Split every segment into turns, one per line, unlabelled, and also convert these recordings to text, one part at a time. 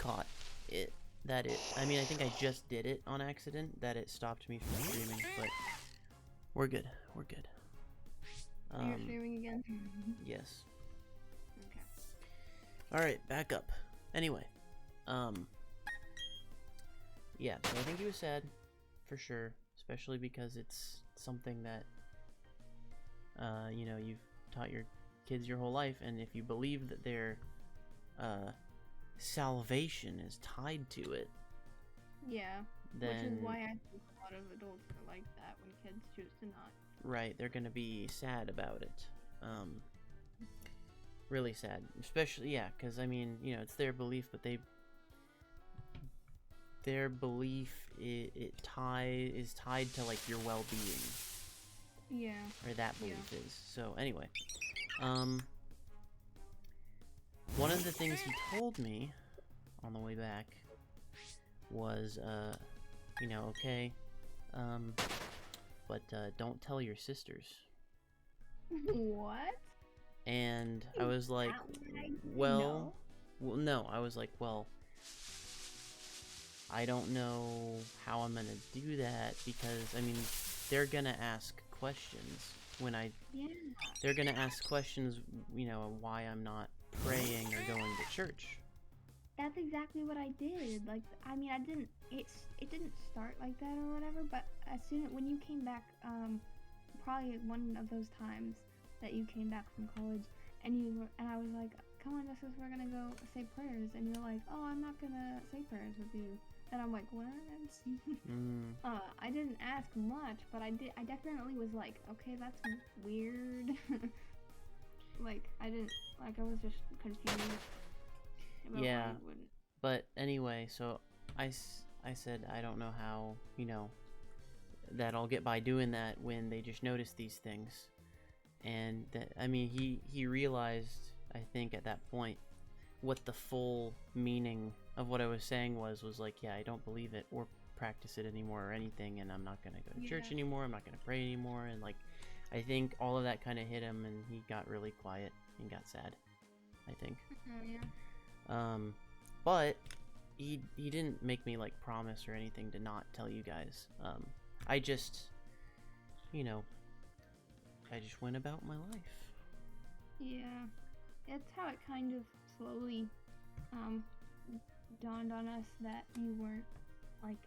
caught it. I mean, I think I just did it on accident, that it stopped me from streaming, but we're good. We're good.
You're streaming again?
Yes.
Okay.
Alright, back up. Anyway, yeah, so I think he was sad, for sure, especially because it's something that, you know, you've taught your kids your whole life, and if you believe that their, salvation is tied to it,
Yeah.
then...
Which is why I think a lot of adults are like that when kids choose to not.
Right, they're gonna be sad about it. Really sad. Especially, yeah, because, I mean, you know, it's their belief, but their belief is tied to, like, your well-being.
Yeah.
Or that belief is. So, anyway. One of the things he told me on the way back was, you know, okay, but don't tell your sisters.
What?
And I was like, well, no, I was like, well, I don't know how I'm gonna do that, because, I mean, they're gonna ask questions when they're gonna ask questions, you know, why I'm not praying or going to church.
That's exactly what I did. Like, I mean, it didn't start like that or whatever, but when you came back, probably one of those times that you came back from college, and I was like, come on, Justice, we're gonna go say prayers, and you're like, oh, I'm not gonna say prayers with you. And I'm like, what? I didn't ask much, but I definitely was like, okay, that's weird. Like, I was just confused.
Yeah, but anyway, so I said, I don't know how, you know, that I'll get by doing that when they just notice these things. And that, I mean, he realized, I think, at that point, what the full meaning of what I was saying was like, yeah, I don't believe it or practice it anymore or anything, and I'm not gonna go to church anymore, I'm not gonna pray anymore, and, like, I think all of that kind of hit him, and he got really quiet and got sad, I think. But he didn't make me, like, promise or anything to not tell you guys. I just, you know, I just went about my life.
Yeah, it's how it kind of slowly dawned on us that you weren't, like,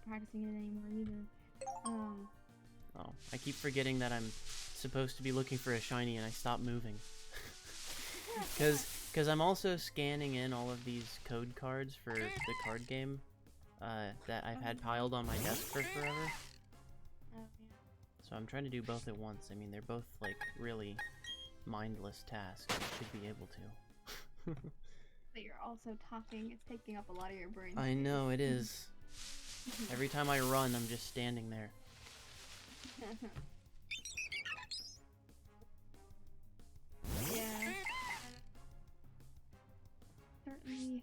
practicing it anymore either.
Oh, I keep forgetting that I'm supposed to be looking for a shiny and I stop moving. Because I'm also scanning in all of these code cards for the card game that I've had piled on my desk for forever.
Oh, yeah.
So I'm trying to do both at once. I mean, they're both, like, really mindless tasks. I should be able to.
But you're also talking. It's taking up a lot of your brain.
I know, it is. Every time I run, I'm just standing there.
Yeah. Certainly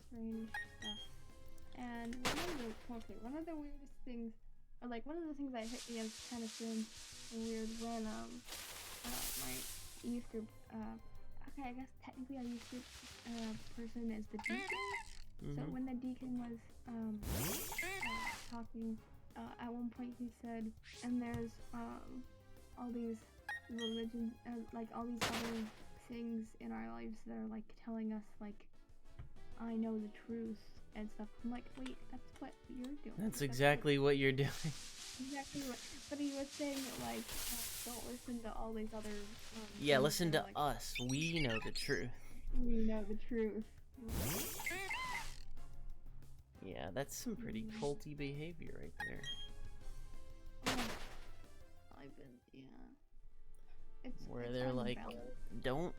strange stuff. And one of the weirdest things, or like one of the things that hit me as kind of strange and weird when my youth group, okay, I guess technically our youth group person is the deacon. So when the deacon was talking, at one point he said, and there's all these religions, like all these other things in our lives that are like telling us, like, I know the truth and stuff. I'm like, wait, that's what you're doing.
That's exactly what you're doing.
Exactly what. But he was saying that, like, don't listen to all these other.
Yeah, listen to
like,
us. We know the truth.
We know the truth.
Yeah, that's some pretty culty behavior right there.
It's
where they're like, don't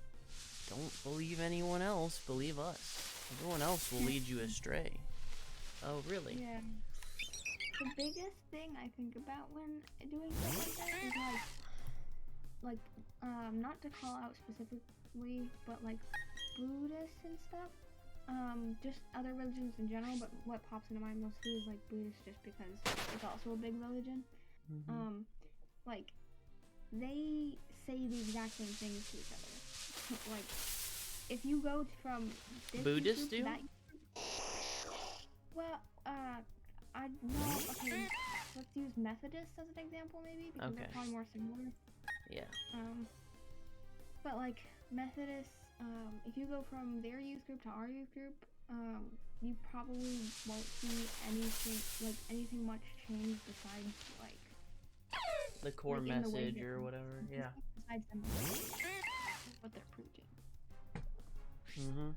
believe anyone else, believe us. Everyone else will lead you astray. Oh, really?
Yeah. The biggest thing I think about when doing stuff like that is like, not to call out specifically, but like Buddhists and stuff. Just other religions in general, but what pops into mind mostly is like Buddhists, just because it's also a big religion. Like, they say the exact same things to each other. Like, if you go from this
Buddhists
group to
do?
that, Well, I know. Okay, let's use Methodist as an example, maybe because
Okay.
they're probably more similar.
Yeah.
But like Methodists, if you go from their youth group to our youth group, you probably won't see anything much change besides like
The core
like in the way
message
that
or whatever. Yeah.
besides them what they're preaching.
Mhm.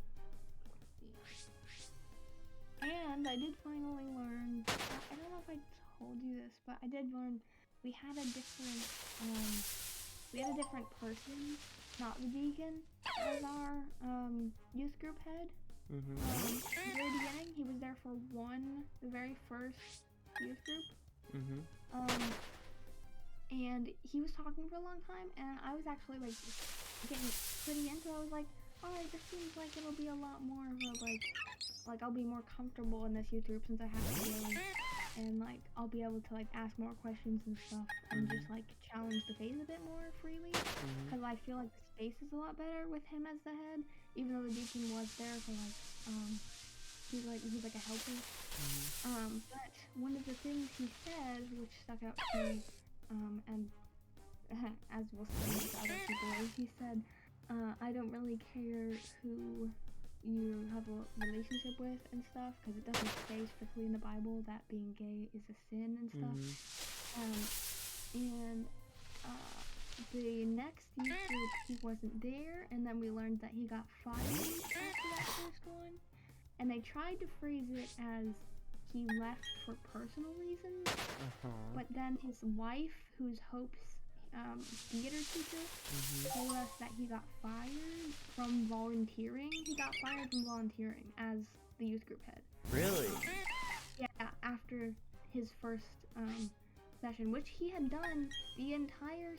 And I did finally learn. I don't know if I told you this, but I did learn we had a different person, not the deacon, as our youth group head.
Mhm.
At the very beginning, he was there for the very first youth group.
Mhm.
And he was talking for a long time, and I was actually like getting pretty into it. I was like, alright, this seems like it'll be a lot more of a like I'll be more comfortable in this youth group since I have to go, and like I'll be able to like ask more questions and stuff, and just like challenge the faith a bit more freely, because I feel like the space is a lot better with him as the head, even though the deacon was there for like he's like a helper. But one of the things he said, which stuck out to me, and as we'll see to other people, is he said, I don't really care who you have a relationship with and stuff, because it doesn't say strictly in the Bible that being gay is a sin and stuff. And the next youth group, he wasn't there, and then we learned that he got fired after that first one. And they tried to phrase it as he left for personal reasons, but then his wife, who's Hope's theater teacher, told us that he got fired from volunteering. He got fired from volunteering as the youth group head.
Really?
Yeah, after his first session, which he had done the entire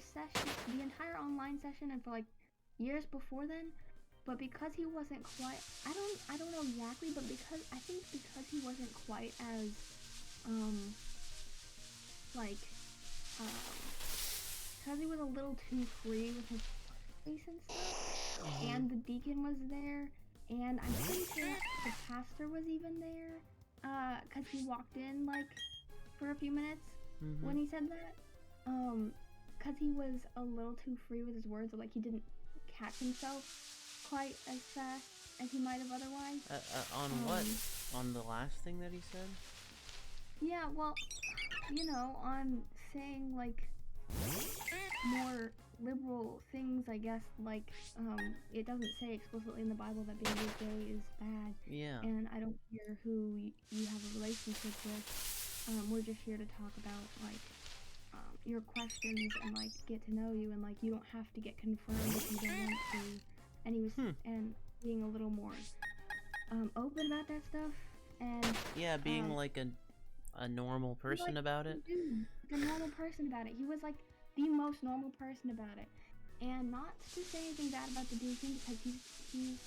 online session, and for like years before then. But because he wasn't quite, I don't know exactly, but because he wasn't quite as because he was a little too free with his face and stuff, and the deacon was there, and I'm pretty sure the pastor was even there, because he walked in like for a few minutes when he said that, because he was a little too free with his words, or like he didn't catch himself quite as fast as he might have otherwise.
On what? On the last thing that he said?
Yeah, well, on saying like more liberal things, I guess, like it doesn't say explicitly in the Bible that being gay is bad.
Yeah.
And I don't care who you have a relationship with. We're just here to talk about like your questions and like get to know you, and like you don't have to get confirmed if you don't want to. And he was and being a little more open about that stuff, and
yeah, being like a normal person about it.
Dude, like a normal person about it. He was like the most normal person about it, and not to say anything bad about the deacon, because he's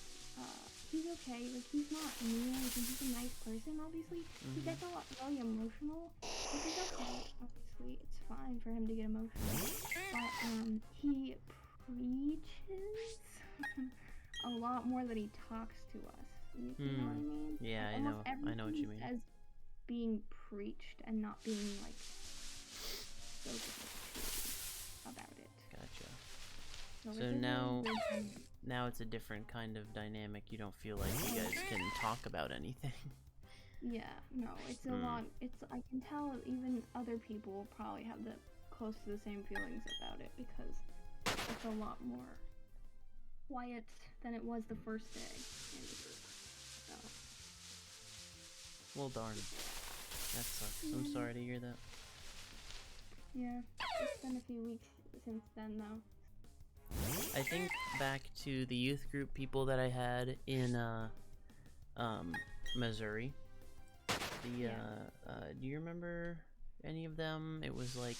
okay. Like he's not mean. Like, he's a nice person. Obviously, he gets a lot really emotional, which is okay. Obviously, it's fine for him to get emotional, but he preaches a lot more than he talks to us. You know what I mean?
Yeah,
like,
I know what you mean.
As being preached and not being like so about it.
Gotcha. So now it's a different kind of dynamic. You don't feel like you guys can talk about anything.
Yeah, no, it's a lot. I can tell even other people will probably have close to the same feelings about it, because it's a lot more quiet than it was the first day in the group. So.
Well, darn. That sucks. I'm sorry to hear that.
Yeah, it's been a few weeks since then, though.
I think back to the youth group people that I had in Missouri. Do you remember any of them? It was like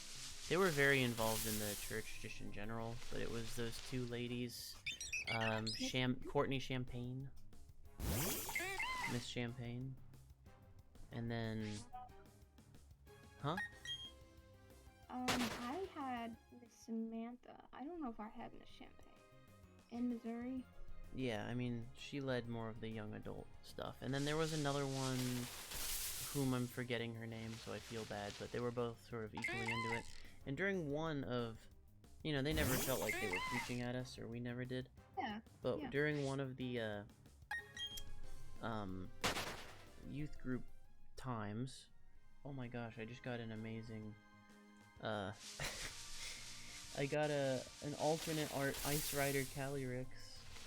they were very involved in the church just in general, but it was those two ladies, Courtney Champagne, Miss Champagne, and then
I had Miss Samantha. I don't know if I had Miss Champagne in Missouri.
Yeah, I mean, she led more of the young adult stuff. And then there was another one, whom I'm forgetting her name, so I feel bad, but they were both sort of equally into it. And during one of, you know, they never felt like they were preaching at us, or we never did.
Yeah.
But
Yeah.
during one of the youth group times, oh my gosh, I just got an amazing I got an alternate art Ice Rider Calyrex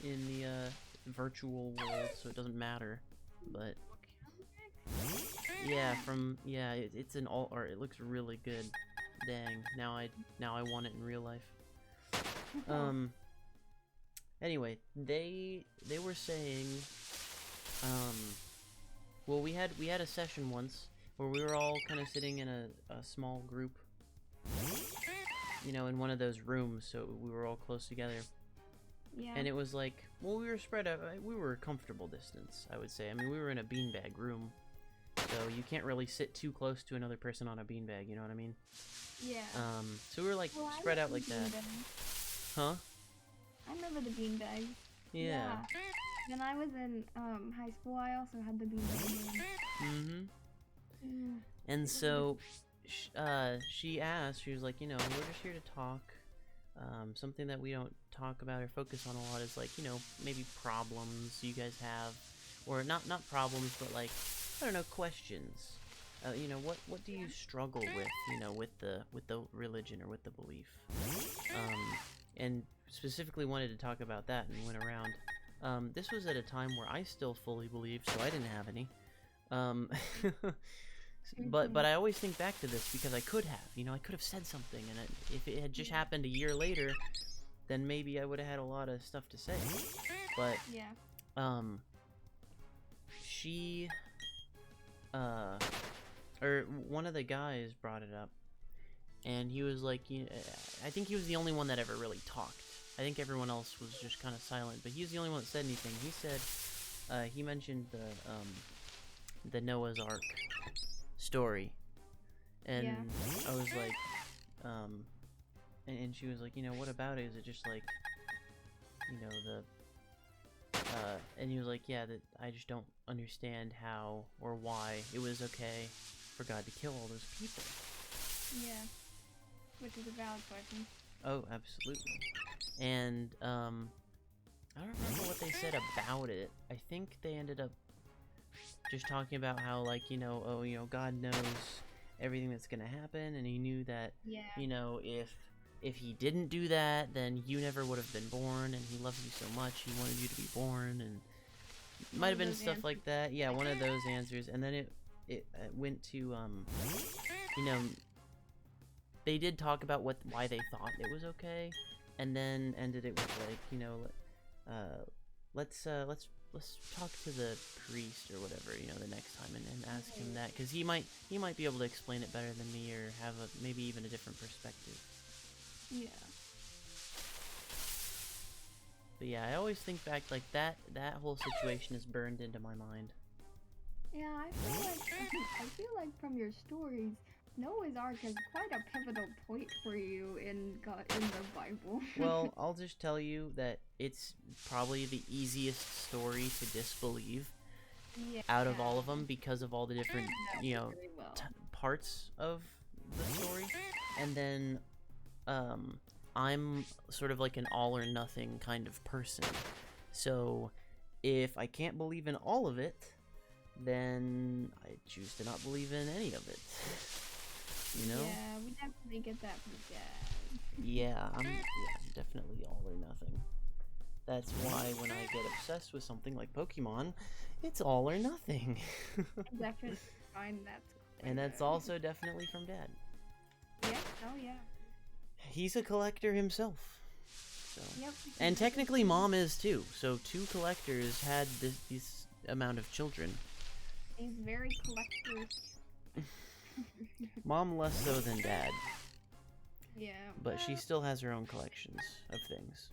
in the virtual world, so it doesn't matter. But yeah, it's an alt art. It looks really good. Dang, now I want it in real life. Anyway, they were saying, well, we had a session once where we were all kind of sitting in a small group, you know, in one of those rooms, so we were all close together.
Yeah.
And it was like, well, we were spread out. We were a comfortable distance, I would say. I mean, we were in a beanbag room, so you can't really sit too close to another person on a beanbag. You know what I mean?
Yeah.
So we were like spread out like that. Huh?
I remember the beanbag.
Yeah.
When I was in high school, I also had the beanbag room.
Mm-hmm. And so, she asked. She was like, you know, we're just here to talk. Something that we don't talk about or focus on a lot is, like, you know, maybe problems you guys have, or not problems, but like, I don't know, questions. You know, what do you struggle with, you know, with the religion or with the belief? And specifically wanted to talk about that and went around. This was at a time where I still fully believed, so I didn't have any. But I always think back to this because I could have, you know, I could have said something, and if it had just happened a year later, then maybe I would have had a lot of stuff to say. But she, or one of the guys brought it up, and he was like, you know, I think he was the only one that ever really talked. I think everyone else was just kind of silent, but he was the only one that said anything. He said, he mentioned the Noah's Ark story, and I was like, and she was like, you know, what about it? Is it just like, you know, and he was like, yeah, that I just don't understand how or why it was okay for God to kill all those people.
Yeah, which is a valid question.
Oh, absolutely. And I don't remember what they said about it. I think they ended up just talking about how, like, you know, oh, you know, God knows everything that's gonna happen, and he knew that, you know, if he didn't do that, then you never would have been born, and he loved you so much, he wanted you to be born, and it might have been stuff like that. Yeah, one of those answers. And then it went to, you know, they did talk about why they thought it was okay, and then ended it with, like, you know, let's talk to the priest or whatever, you know, the next time, and ask him that, because he might be able to explain it better than me, or have maybe even a different perspective.
Yeah.
But yeah, I always think back, like, that whole situation is burned into my mind.
Yeah, I feel like from your stories, Noah's Ark is quite a pivotal point for you in the Bible.
Well, I'll just tell you that it's probably the easiest story to disbelieve out of all of them, because of all the different, you know, parts of the story. And then, I'm sort of like an all or nothing kind of person. So, if I can't believe in all of it, then I choose to not believe in any of it. You know?
Yeah, we definitely get that from Dad.
Yeah, I'm definitely all or nothing. That's why when I get obsessed with something like Pokemon, it's all or nothing.
I definitely find that's
and that's also definitely from Dad.
Yeah, oh yeah.
He's a collector himself. So.
Yep.
And technically Mom is too. So 2 collectors had this amount of children.
He's very collector.
Mom less so than Dad.
Yeah.
But she still has her own collections of things.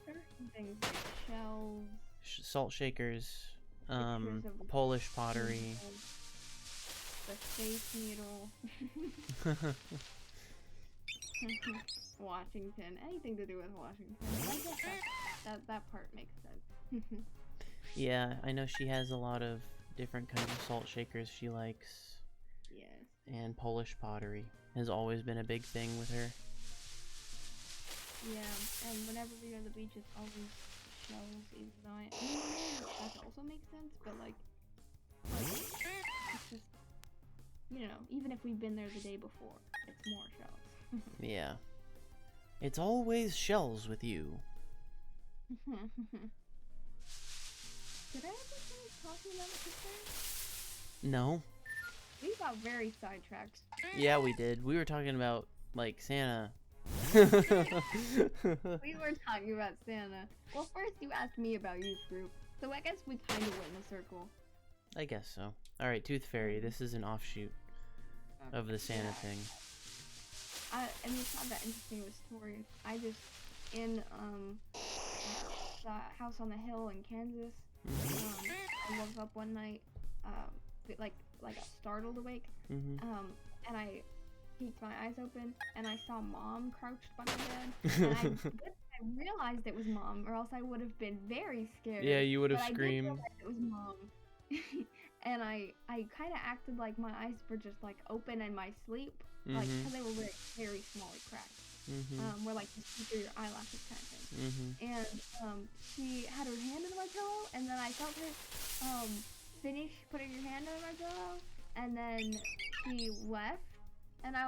Things like shells.
Salt shakers. Polish pottery.
The Space Needle. Washington. Anything to do with Washington. I guess that part makes sense.
Yeah, I know she has a lot of different kinds of salt shakers she likes.
Yes.
And Polish pottery has always been a big thing with her.
Yeah, and whenever we go to the beach, it's always shells, even though I mean, that also makes sense, but like, it's just, you know, even if we've been there the day before, it's more shells.
Yeah. It's always shells with you.
Did I ever finish talking about the sister?
No.
We got very sidetracked.
Yeah, we did. We were talking about, like, Santa.
We were talking about Santa. Well, first you asked me about youth group, so I guess we kind of went in a circle.
I guess so. Alright, Tooth Fairy. This is an offshoot of the Santa thing.
I mean, it's not that interesting of a story. I just, in, the house on the hill in Kansas, I woke up one night, like a startled awake, and I peeked my eyes open, and I saw Mom crouched by my bed, and I realized it was Mom, or else I would have been very scared.
Yeah, you would have
but
screamed.
I did realize it was Mom. And I kind of acted like my eyes were just, like, open in my sleep, like, because they were very, very small cracked, where, like, you see through your eyelashes kind of thing. And, she had her hand under my pillow, and then I felt her, finish putting her hand under my pillow, and then she left, and I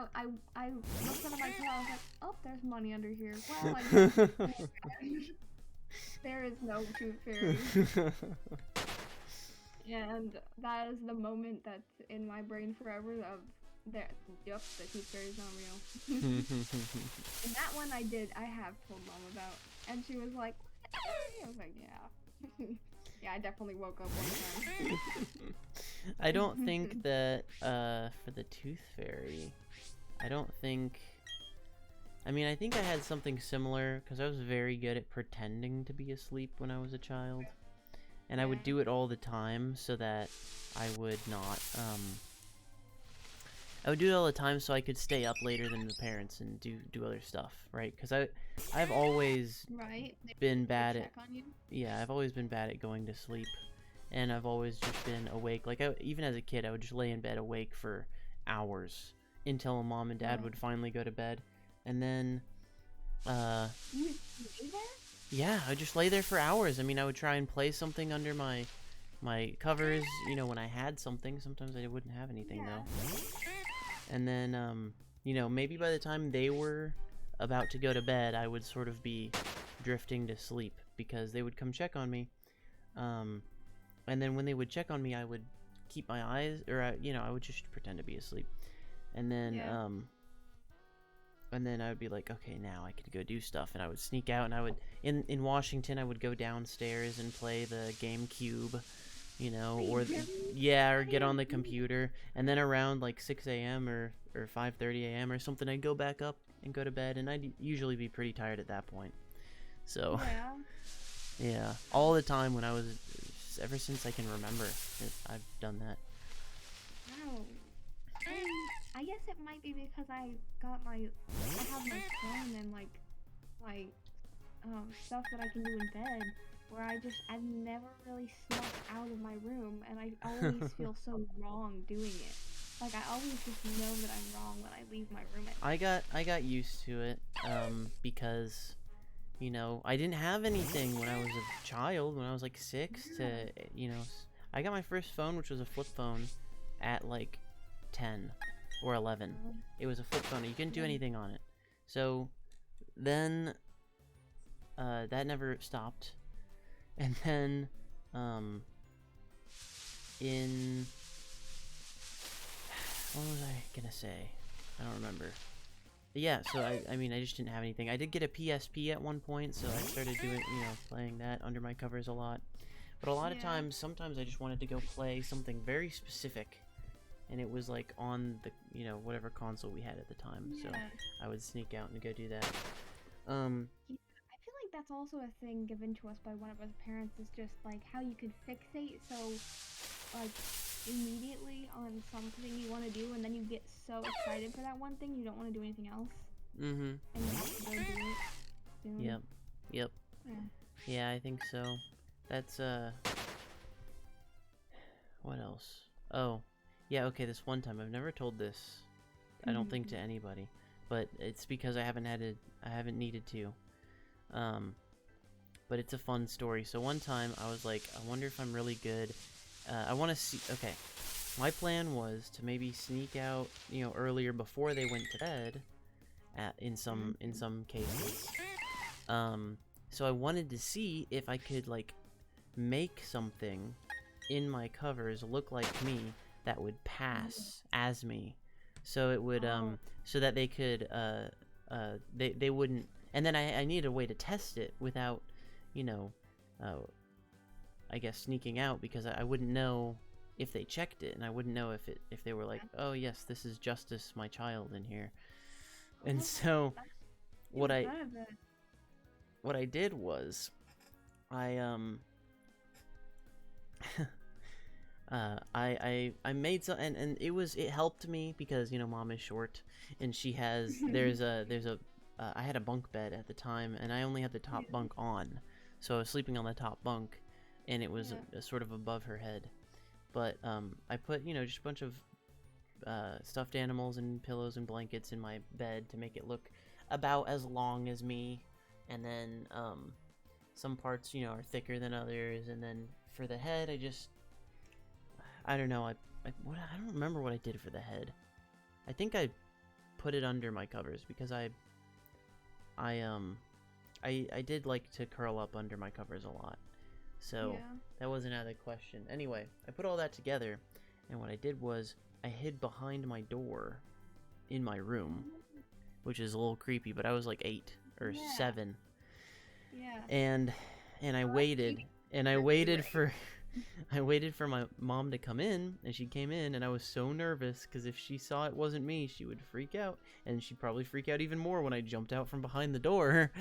looked under my pillow, I was like, oh, there's money under here. Well, I guess there is no Tooth Fairy. And that is the moment that's in my brain forever of there. Yep, the Tooth Fairy's not real. And that one I have told Mom about, and she was like, I was like, yeah. Yeah, I definitely woke up one time.
I don't think that, for the Tooth Fairy, I mean, I think I had something similar, because I was very good at pretending to be asleep when I was a child. And I would do it all the time so that I would not, I would do it all the time so I could stay up later than the parents and do other stuff, right? Because I've always been bad at, yeah, I've always been bad at going to sleep. And I've always just been awake. Like, even as a kid, I would just lay in bed awake for hours until Mom and Dad would finally go to bed. And then,
You lay there?
yeah, I would just lay there for hours. I mean, I would try and play something under my covers, you know, when I had something. Sometimes I wouldn't have anything, though. And then, you know, maybe by the time they were about to go to bed, I would sort of be drifting to sleep because they would come check on me. And then when they would check on me, I would keep my eyes, or, you know, I would just pretend to be asleep. And then, and then I would be like, okay, now I could go do stuff. And I would sneak out, and I would, in Washington, I would go downstairs and play the GameCube, you know, or, or get on the computer. And then around, like, 6 a.m. or 5:30 a.m. or something, I'd go back up and go to bed. And I'd usually be pretty tired at that point. So, yeah, all the time when I was, ever since I can remember, I've done that.
Wow. I guess it might be because I have my phone and like my stuff that I can do in bed, where I've never really snuck out of my room, and I always feel so wrong doing it. Like, I always just know that I'm wrong when I leave my room at night.
I got used to it, because, you know, I didn't have anything when I was a child, when I was like 6 to, you know, I got my first phone, which was a flip phone, at like 10 or 11. It was a flip phone, and you couldn't do anything on it. So then that never stopped. And then in, what was I gonna say? I don't remember. But yeah, so I mean, I just didn't have anything. I did get a PSP at one point, so I started doing, you know, playing that under my covers a lot. But a lot of times, sometimes I just wanted to go play something very specific. And it was like on the, you know, whatever console we had at the time. So I would sneak out and go do that.
I feel like that's also a thing given to us by one of our parents, is just like how you could fixate so like immediately on something you want to do, and then you get so excited for that one thing you don't want to do anything else. And you have to go do it soon.
Yep. Yeah, I think so. That's what else? Oh, Yeah, okay, this one time, I've never told this, I don't think, to anybody, but it's because I haven't needed to. But it's a fun story. So one time, I was like, I wonder if I'm really good. I want to see. Okay, my plan was to maybe sneak out, earlier before they went to bed. In some cases. So I wanted to see if I could like make something in my covers look like me that would pass as me, so it would so that they could they wouldn't. And then I needed a way to test it without, I guess sneaking out, because I wouldn't know if they checked it, and I wouldn't know if they were like, oh yes, this is Justice, my child, in here. And so what I did was I made some, and it helped me because mom is short, and she has there's a I had a bunk bed at the time, and I only had the top bunk on, so I was sleeping on the top bunk, and it was sort of above her head. But I put just a bunch of stuffed animals and pillows and blankets in my bed to make it look about as long as me, and then some parts are thicker than others, and then for the head I don't know, I don't remember what I did for the head. I think I put it under my covers because I did like to curl up under my covers a lot, so that wasn't out of the question. Anyway, I put all that together, and what I did was I hid behind my door in my room, which is a little creepy, but I was like 8 or 7.
Yeah.
And I waited, I waited for my mom to come in, and she came in, and I was so nervous because if she saw it wasn't me, she would freak out, and she'd probably freak out even more when I jumped out from behind the door.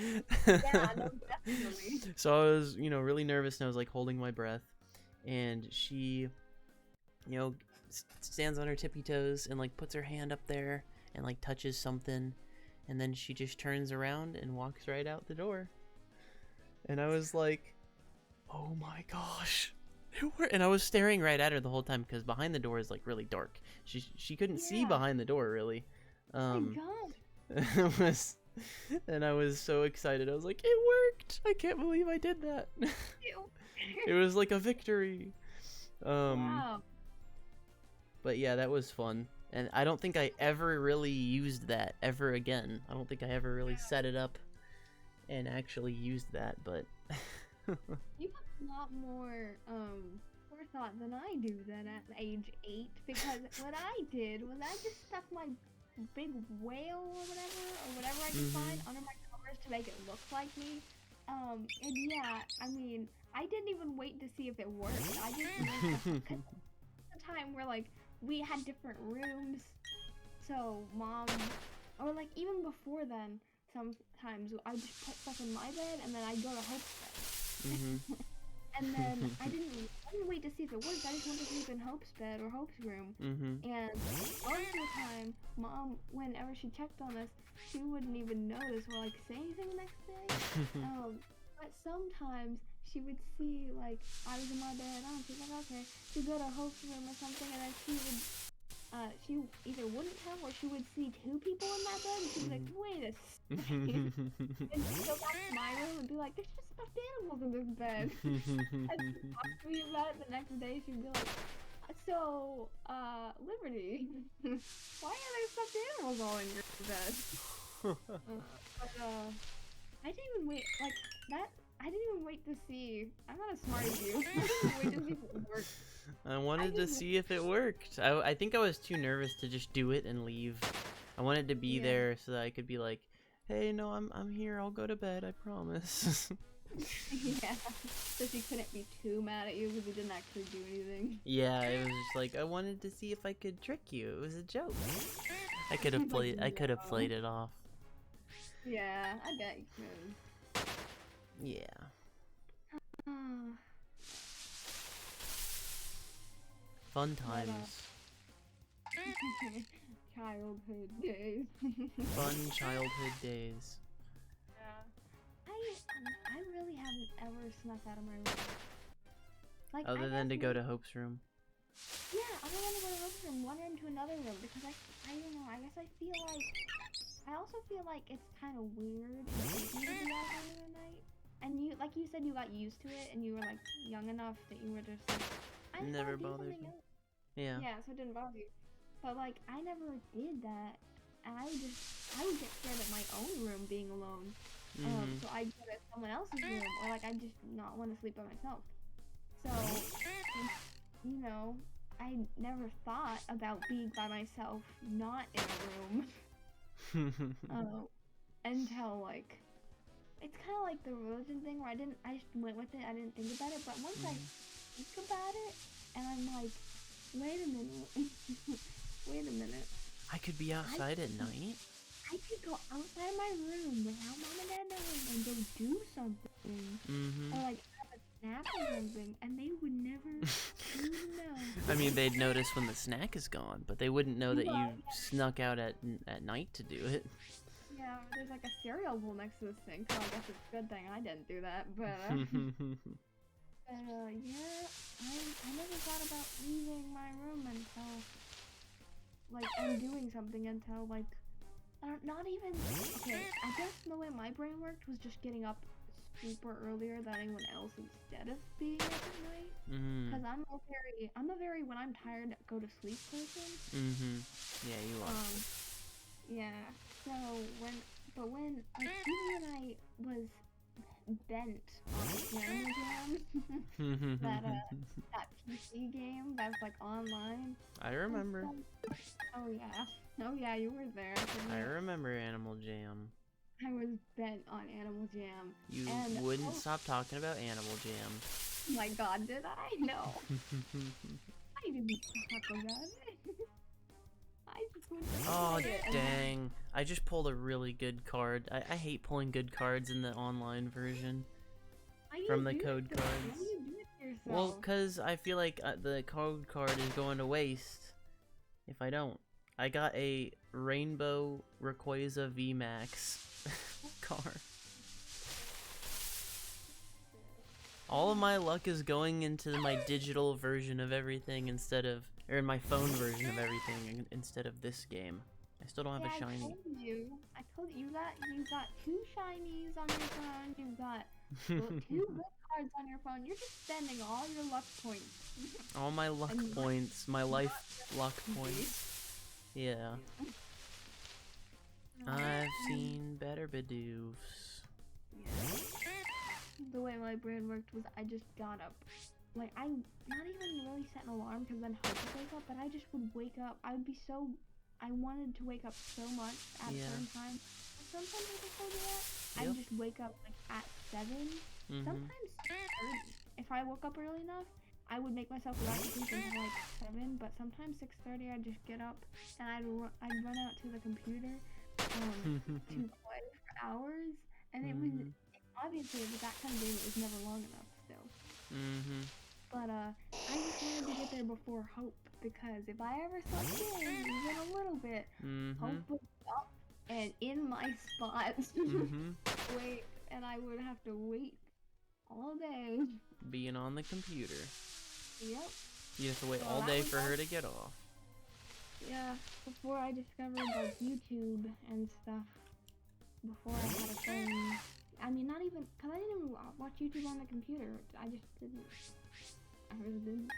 Yeah, no, definitely.
So I was, really nervous, and I was like holding my breath, and she, stands on her tippy toes and like puts her hand up there and like touches something, and then she just turns around and walks right out the door. And I was like, oh my gosh, and I was staring right at her the whole time because behind the door is like really dark. She couldn't see behind the door really.
Oh my
God. And I was so excited. I was like, it worked! I can't believe I did that. It was like a victory.
Wow.
But yeah, that was fun. And I don't think I ever really used that ever again. I don't think I ever really set it up and actually used that, but
You have a lot more forethought than I do then at age 8, because what I did was I just stuck my big whale or whatever I could find under my covers to make it look like me. And yeah, I mean, I didn't even wait to see if it worked. I just went the time where like we had different rooms, so mom, or like even before then, sometimes I just put stuff in my bed and then I'd go to Hope's bed. And then I didn't wait to see if it worked. I just wanted to sleep in Hope's bed or Hope's room. And most of the time, mom, whenever she checked on us, she wouldn't even notice or like say anything the next day. But sometimes she would see like I was in my bed, she's like, okay, she'd go to Hope's room or something, and then she either wouldn't tell or she would see 2 people in that bed, and she'd be like, wait a second. And she'd go back to my room and be like, there's just stuffed animals in this bed. And she'd talk to me about it the next day. She'd be like, so, Liberty, why are there stuffed animals all in your bed? But I didn't even wait, like, that, I didn't even wait to see. I'm not as smart as you. I didn't wait to see if it worked.
I wanted to see if it worked. I think I was too nervous to just do it and leave. I wanted to be there so that I could be like, hey, no, I'm here. I'll go to bed. I promise.
Yeah. So she couldn't be too mad at you because you didn't actually do anything.
Yeah, it was just like I wanted to see if I could trick you. It was a joke. I could have played. I could have played it off.
Yeah, I bet you could.
Yeah. Fun times.
Childhood days.
Fun childhood days.
Yeah. I really haven't ever snuck out of my room. Like,
Other than to go to Hope's room.
Yeah, I don't want to go to another room, wander into another room because I don't know. I guess I feel like I also feel like it's kind of weird and creepy to be out during the night. And you, like you said, you got used to it, and you were like young enough that you were just like, I just
Never
want to do
bothered
something
me.
else.
Yeah.
Yeah, so it didn't bother you. But like, I never did that, and I would get scared at my own room being alone.
Mhm.
So I'd go to someone else's room, or like I'd just not want to sleep by myself. So, you know, I never thought about being by myself, not in a room, until like it's kind of like the religion thing where I just went with it. I didn't think about it, but once I think about it, and I'm like, wait a minute, wait a minute.
I could be outside at night.
I could go outside my room without mom and dad knowing and go do something,
Mhm.
or like have a snack or something, and they would never even know.
I mean, they'd notice when the snack is gone, but they wouldn't know that you
Well,
snuck out at night to do it.
yeah, there's like a cereal bowl next to this thing, so I guess it's a good thing I didn't do that. But yeah, I never thought about leaving my room until like I'm doing something until like not even okay. I guess the way my brain worked was just getting up super earlier than anyone else instead of being up at night.
Mhm.
Cause I'm a very when I'm tired go to sleep person.
Mhm. Yeah, you are.
Yeah. So when like even when I was bent on Piano Jam, that PC game that's like online.
I remember.
Oh yeah, you were there.
I remember Animal Jam.
I was bent on Animal Jam.
You
And
wouldn't stop talking about Animal Jam.
my God, did I? No, I didn't talk about it. I just went to
Oh,
play it.
dang. I just pulled a really good card. I hate pulling good cards in the online version.
Why do
From
you
the
do
code
it though? Why
cards.
do you do it to yourself?
Well, because I feel like the code card is going to waste if I don't. I got a Rainbow Rayquaza VMAX card. All of my luck is going into my digital version of everything or in my phone version of everything instead of this game. I still don't have a shiny.
I told you you got 2 shinies on your phone. You got 2 good cards on your phone. You're just spending all your luck points.
All my luck points, my life luck points. Yeah. I've seen better Bidoofs.
Yeah. The way my brain worked was I just got up. Like, I not even really set an alarm because then hope to wake up, but I just would wake up. I wanted to wake up so much at a certain time. Sometimes I just do that. I just wake up like at 7. Sometimes 6:30. If I woke up early enough, I would make myself go back to sleep until like 7. But sometimes 6:30, I'd just get up and I'd run out to the computer to play for hours. And it was obviously with that kind of game, it was never long enough still. But I just wanted to get there before Hope, because if I ever slept in even a little bit, Hope was up and in my spot. Wait, and I would have to wait all day.
Being on the computer.
Yep.
You have to wait all day for her to get off.
Yeah, before I discovered like YouTube and stuff. Before I had a phone. I mean, not even, because I didn't even watch YouTube on the computer. I just didn't. I really didn't.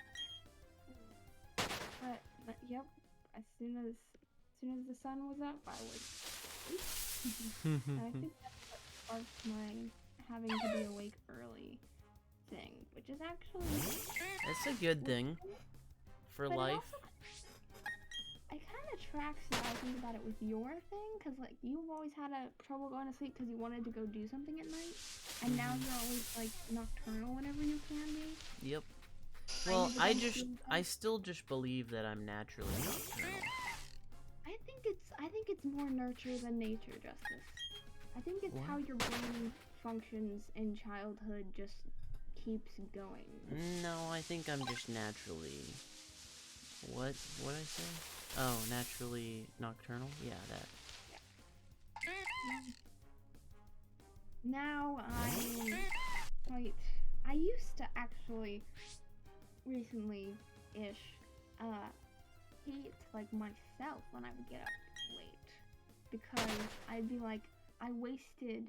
But yep, as soon as the sun was up, I would sleep. And I think that's what sparked my having to be awake early thing, which is actually...
It's a good thing for life.
It kind of tracks now I think about it with your thing, because like you've always had trouble going to sleep because you wanted to go do something at night, and now you're always like nocturnal whenever you can be.
Yep. Well, I still just believe that I'm naturally nocturnal.
I think it's more nurture than nature, Justice. I think it's how your brain functions in childhood just keeps going.
No, I think I'm just naturally... What'd I say? Oh, naturally nocturnal? Yeah, that.
Yeah. Now I'm quite... I used to actually, recently-ish, hate like myself when I would get up late because I'd be like, I wasted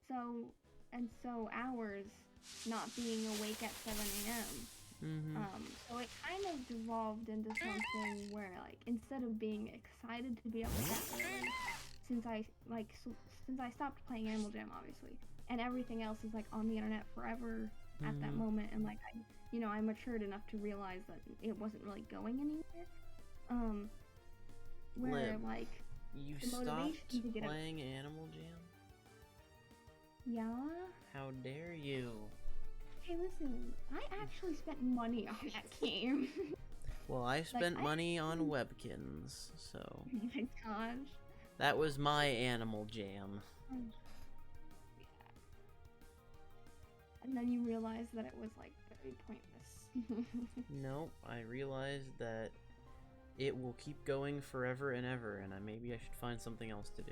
so hours not being awake at 7 a.m. So it kind of devolved into something where, like, instead of being excited to be up that early, since I stopped playing Animal Jam, obviously, and everything else is like on the internet forever at that moment, and like I matured enough to realize that it wasn't really going anywhere. Where
Lib,
like
you
the motivation
stopped
to get up.
playing Animal Jam?
Yeah.
How dare you?
Hey, listen, I actually spent money on that game.
Well, I spent money on Webkins, so...
Oh my gosh.
That was my Animal Jam.
Yeah. And then you realized that it was, like, very pointless.
Nope, I realized that it will keep going forever and ever, and maybe I should find something else to do.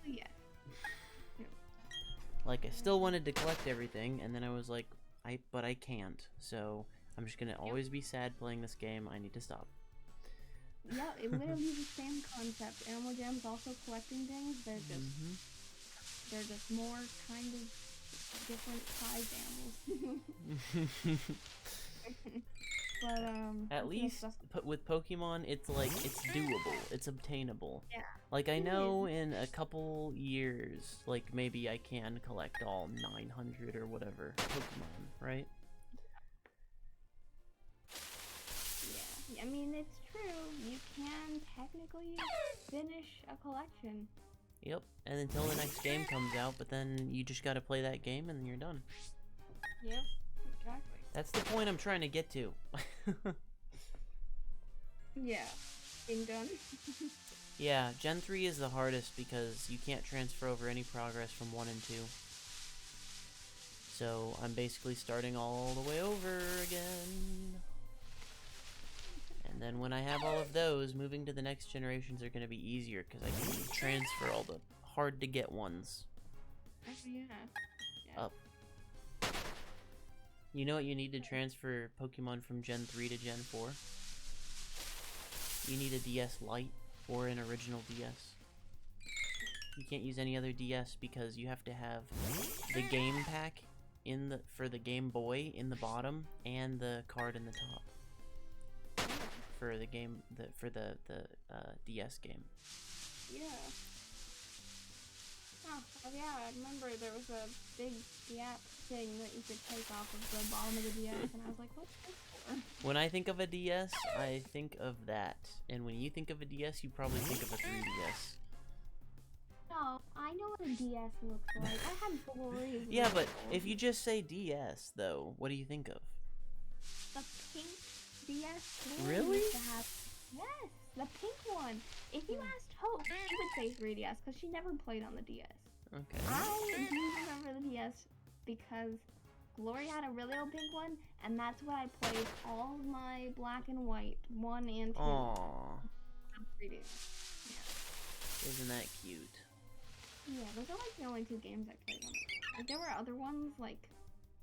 Yeah.
Like, I still wanted to collect everything, and then I was like, but I can't, so I'm just gonna always be sad playing this game. I need to stop.
Yeah, it literally is the same concept. Animal Jam's also collecting things. They're just more kind of different sized animals. But
at least with Pokemon, it's like it's doable, it's obtainable.
Yeah.
Like I know in a couple years, like maybe I can collect all 900 or whatever Pokemon, right?
Yeah, I mean it's true. You can technically finish a collection.
Yep, and until the next game comes out, but then you just gotta play that game and then you're done.
Yep, exactly.
That's the point I'm trying to get to.
Yeah, being done.
Yeah, Gen 3 is the hardest because you can't transfer over any progress from 1 and 2. So I'm basically starting all the way over again. And then when I have all of those, moving to the next generations are going to be easier because I can transfer all the hard to get ones.
Oh, yeah.
Up. You know what you need to transfer Pokemon from Gen 3 to Gen 4? You need a DS Lite or an original DS. You can't use any other DS because you have to have the game pack for the Game Boy in the bottom and the card in the top for the DS game.
Yeah. Oh, yeah, I remember there was a big gap thing that you could take off of the bottom of the DS, and I was like, what's this for?
When I think of a DS, I think of that. And when you think of a DS, you probably think of a 3DS.
No, I know what a DS looks like. I had Glory.
Yeah, but if you just say DS, though, what do you think of?
The pink DS.
Really?
Yes, the pink one. If you asked Hope, she would say 3DS because she never played on the DS.
Okay.
I do remember the DS because Glory had a really old pink one, and that's what I played all of my black and white 1 and 2.
Aww.
3DS. Yeah.
Isn't that cute?
Yeah, those are like the only 2 games I played on it. Like, there were other ones like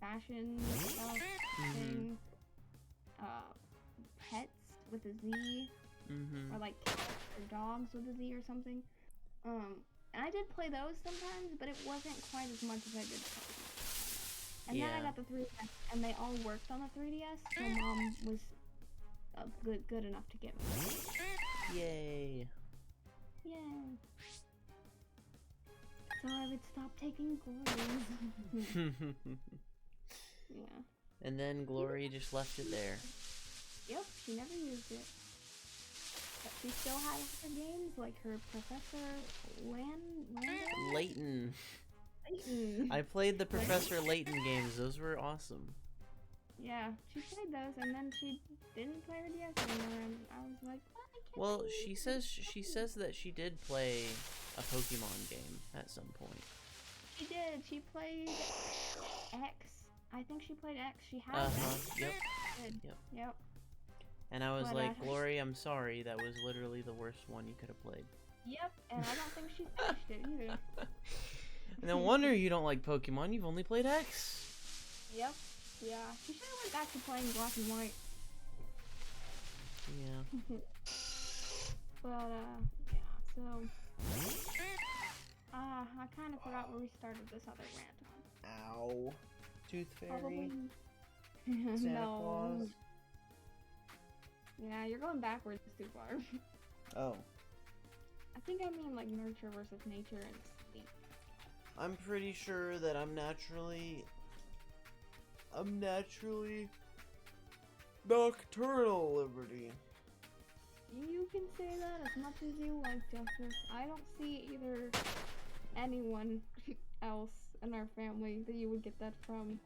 fashion stuff, thing, pets with a Z, or like cats or dogs with a Z or something. And I did play those sometimes, but it wasn't quite as much as I did Pokemon. And then I got the 3DS, and they all worked on the 3DS, so Mom was good enough to get me.
Yay.
Yay. So I would stop taking Glories. Yeah.
And then Glory just left it there.
Yep, she never used it. But she still had her games, like her Professor
Layton.
Layton.
I played the Professor Layton games. Those were awesome.
Yeah, she played those, and then she didn't play her DS anymore, and I was like, what?
Well, she says that she did play a Pokemon game at some point.
She did. She played X. I think she played X. She had X.
Yep.
Yep.
And I was like, Glory, I'm sorry. That was literally the worst one you could have played.
Yep. And I don't think she finished it either.
No wonder you don't like Pokemon. You've only played X.
Yep. Yeah. She should have went back to playing Black and White.
Yeah.
But yeah. So I kind of forgot where we started this other rant on.
Ow. Tooth Fairy.
Probably.
Santa
No.
Claus.
Yeah, you're going backwards too far.
Oh.
I think I mean like nurture versus nature and sleep.
I'm pretty sure that I'm naturally nocturnal, Liberty.
You can say that as much as you like, Justice. I don't see either anyone else in our family that you would get that from.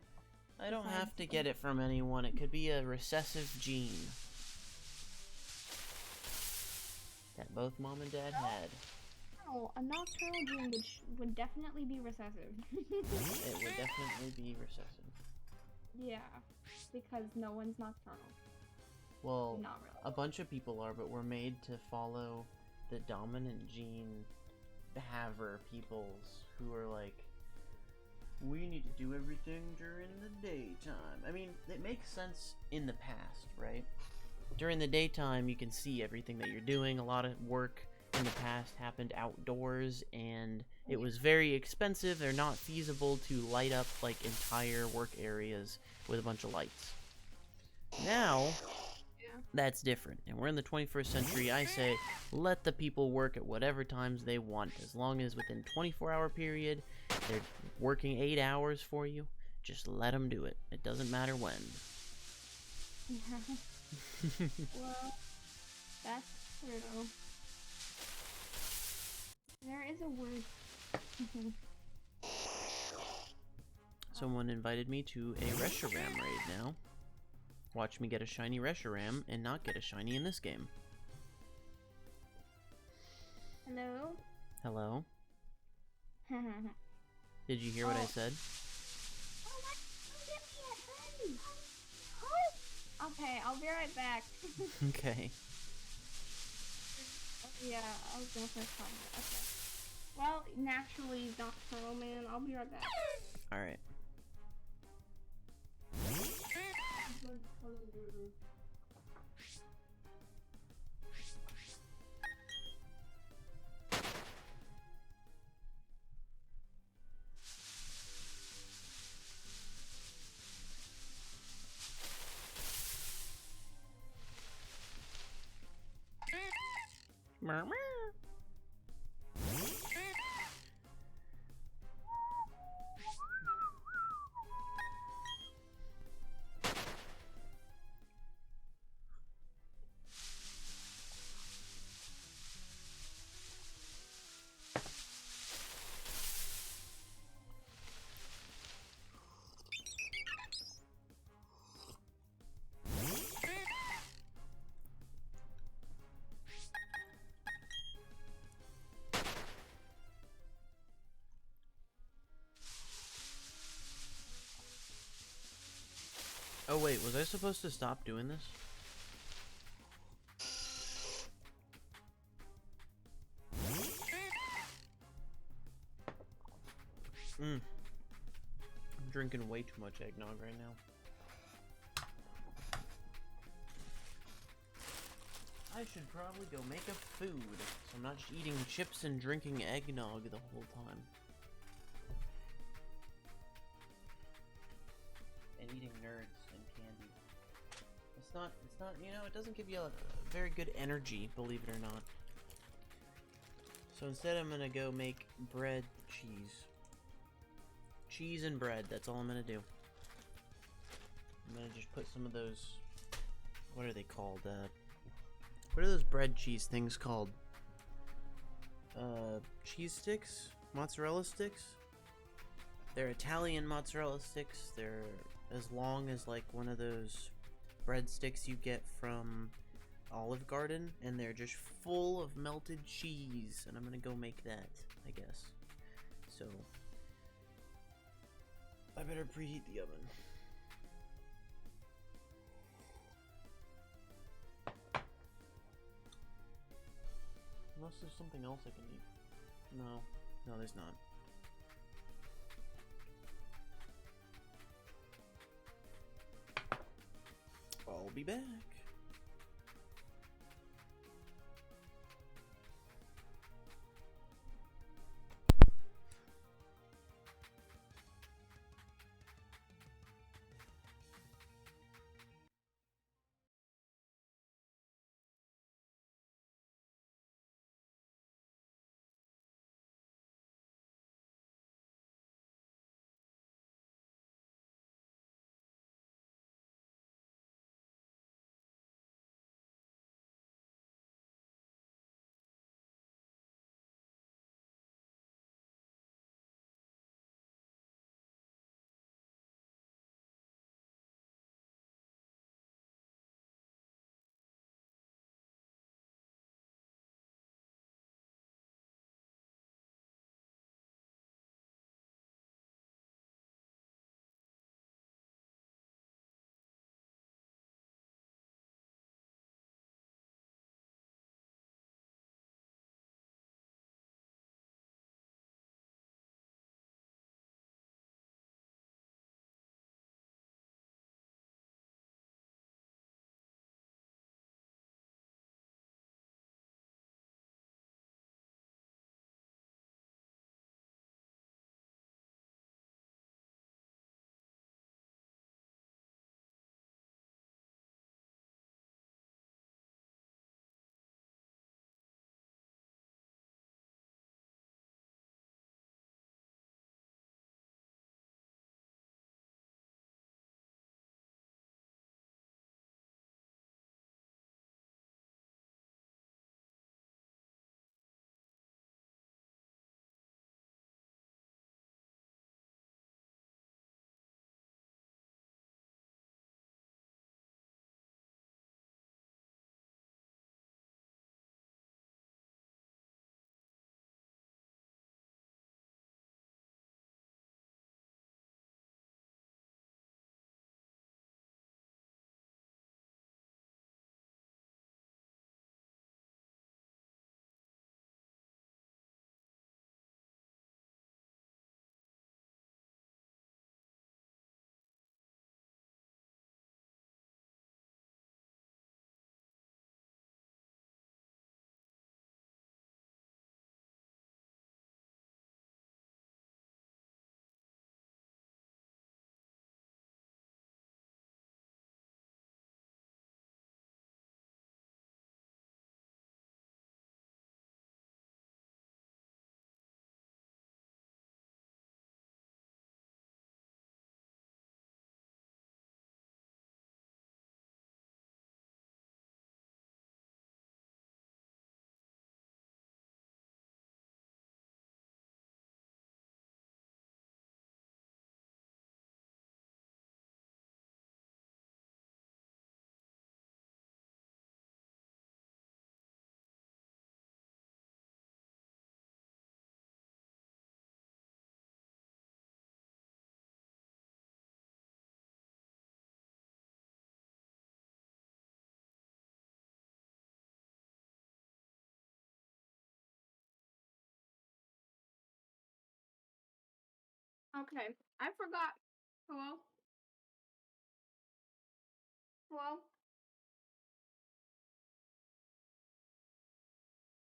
I don't
Besides
have to
you.
get it from anyone. It could be a recessive gene that both mom and dad had.
No, a nocturnal gene would definitely be recessive.
It would definitely be recessive.
Yeah, because no one's nocturnal.
Well,
Not really.
a bunch of people are, but we're made to follow the dominant gene haver peoples who are like, we need to do everything during the daytime. I mean, it makes sense in the past, right? During the daytime, you can see everything that you're doing. A lot of work in the past happened outdoors, and it was very expensive or not feasible to light up like entire work areas with a bunch of lights. Now, that's different, and we're in the 21st century. I say, let the people work at whatever times they want, as long as within 24-hour period, they're working 8 hours for you. Just let them do it. It doesn't matter when.
Well, that's true. There is a word.
Someone invited me to a Reshiram raid now. Watch me get a shiny Reshiram and not get a shiny in this game.
Hello?
Hello? Did you hear what I said?
Oh, don't get me yet, hurry! Okay, I'll be right back.
Okay.
Yeah, I was gonna finish talking. Okay. Well, naturally, nocturnal man. I'll be right back.
Alright. Murmur. Oh wait, was I supposed to stop doing this? I'm drinking way too much eggnog right now. I should probably go make a food, so I'm not just eating chips and drinking eggnog the whole time. And eating nerds and candy. It's not, you know, it doesn't give you a very good energy, believe it or not. So instead I'm gonna go make bread, cheese. Cheese and bread, that's all I'm gonna do. I'm gonna just put some of those, what are they called? What are those bread cheese things called? Cheese sticks? Mozzarella sticks? They're Italian mozzarella sticks. They're as long as like one of those breadsticks you get from Olive Garden, and they're just full of melted cheese, and I'm gonna go make that, I guess. So I better preheat the oven. Unless there's something else I can eat. No, there's not. I'll be back.
Okay, I forgot. Hello? Hello?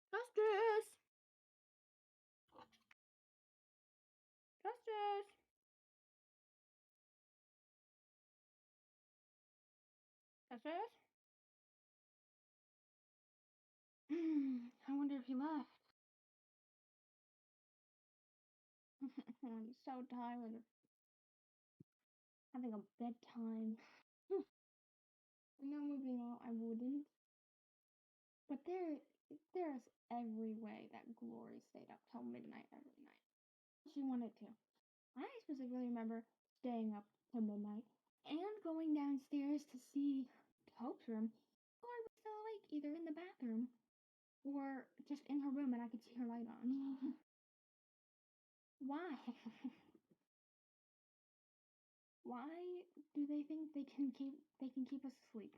Justice! Justice! Justice? I wonder if he left. I'm so tired of having a bedtime. No, moving on, I wouldn't. But there's every way that Glory stayed up till midnight every night. She wanted to. I specifically remember staying up till midnight and going downstairs to see Hope's room. Glory was still awake, either in the bathroom or just in her room, and I could see her light on. Why? Why do they think they can keep us asleep?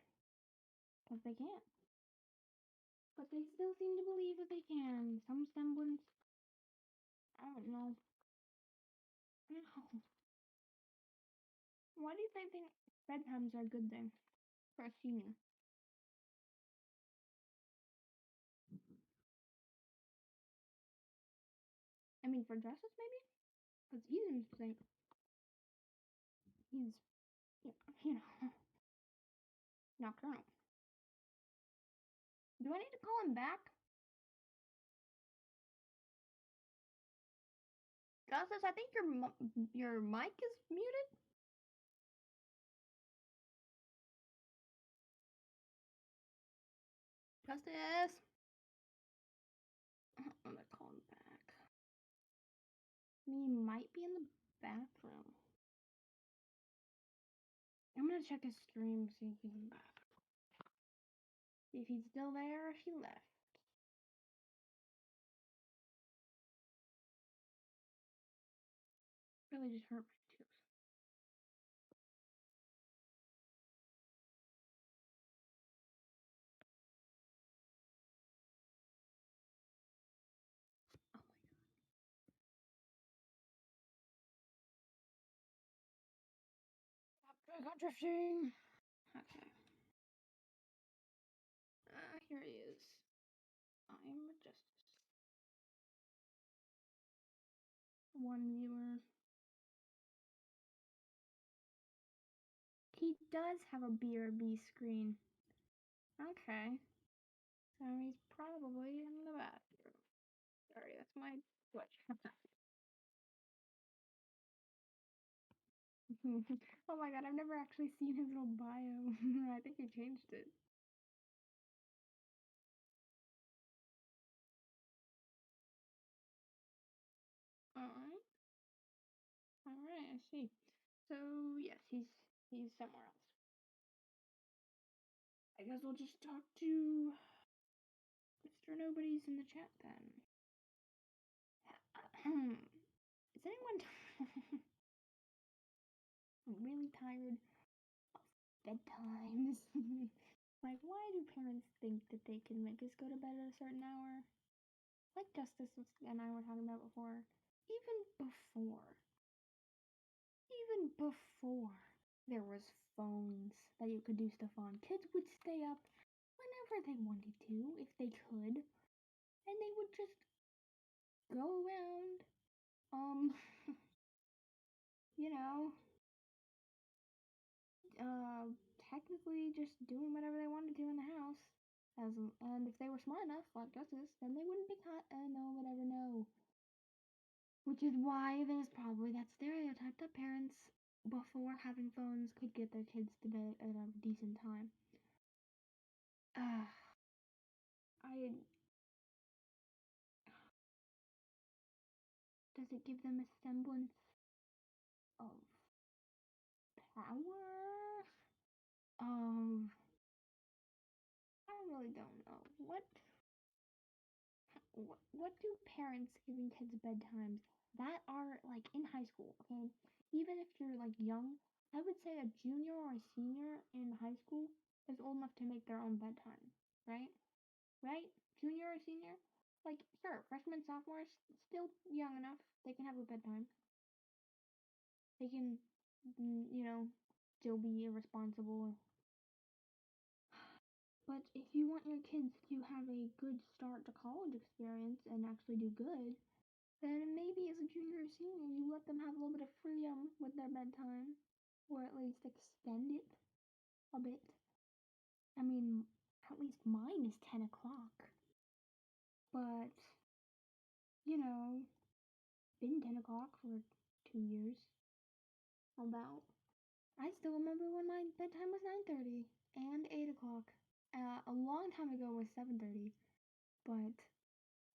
Because they can't. But they still seem to believe that they can. Some semblance. I don't know. No. Why do you think bedtimes are a good thing for a senior? I mean, for Justice maybe, because he seems to think he's, you know, nocturnal. Do I need to call him back? Justice, I think your mic is muted. Justice. I'm gonna call him back. He might be in the bathroom. I'm gonna check his stream, see if he's in the bathroom. If he's still there, or if he left. Really just hurt my tooth. Oh my god. Stop drifting. Okay. Here he is. I'm Justice. One viewer. He does have a BRB screen. Okay. So he's probably in the bathroom. Sorry, that's my Twitch. Oh my god, I've never actually seen his little bio. I think he changed it. Alright. Alright, I see. So yes, he's somewhere else. I guess we'll just talk to Mr. Nobody's in the chat then. Is anyone I'm really tired of bedtimes. Like, why do parents think that they can make us go to bed at a certain hour? Like Justice and I were talking about before. Even before there was phones that you could do stuff on, kids would stay up whenever they wanted to, if they could, and they would just go around, um, you know, uh, technically just doing whatever they wanted to in the house. And if they were smart enough, like Justice, then they wouldn't be caught and no one would ever know. Which is why there's probably that stereotype that parents, before having phones, could get their kids to bed at a decent time. I Does it give them a semblance of power? Of I really don't know. What do parents giving kids bedtimes that are like in high school, okay? Even if you're like young, I would say a junior or a senior in high school is old enough to make their own bedtime, right? Right? Junior or senior? Like, sure, freshmen, sophomores, still young enough, they can have a bedtime. they can, still be irresponsible. But if you want your kids to have a good start to college experience and actually do good, then maybe as a junior or senior, you let them have a little bit of freedom with their bedtime, or at least extend it a bit. I mean, at least mine is 10 o'clock. But, been 10 o'clock for 2 years. About. I still remember when my bedtime was 9:30 and 8 o'clock. A long time ago was 7:30, but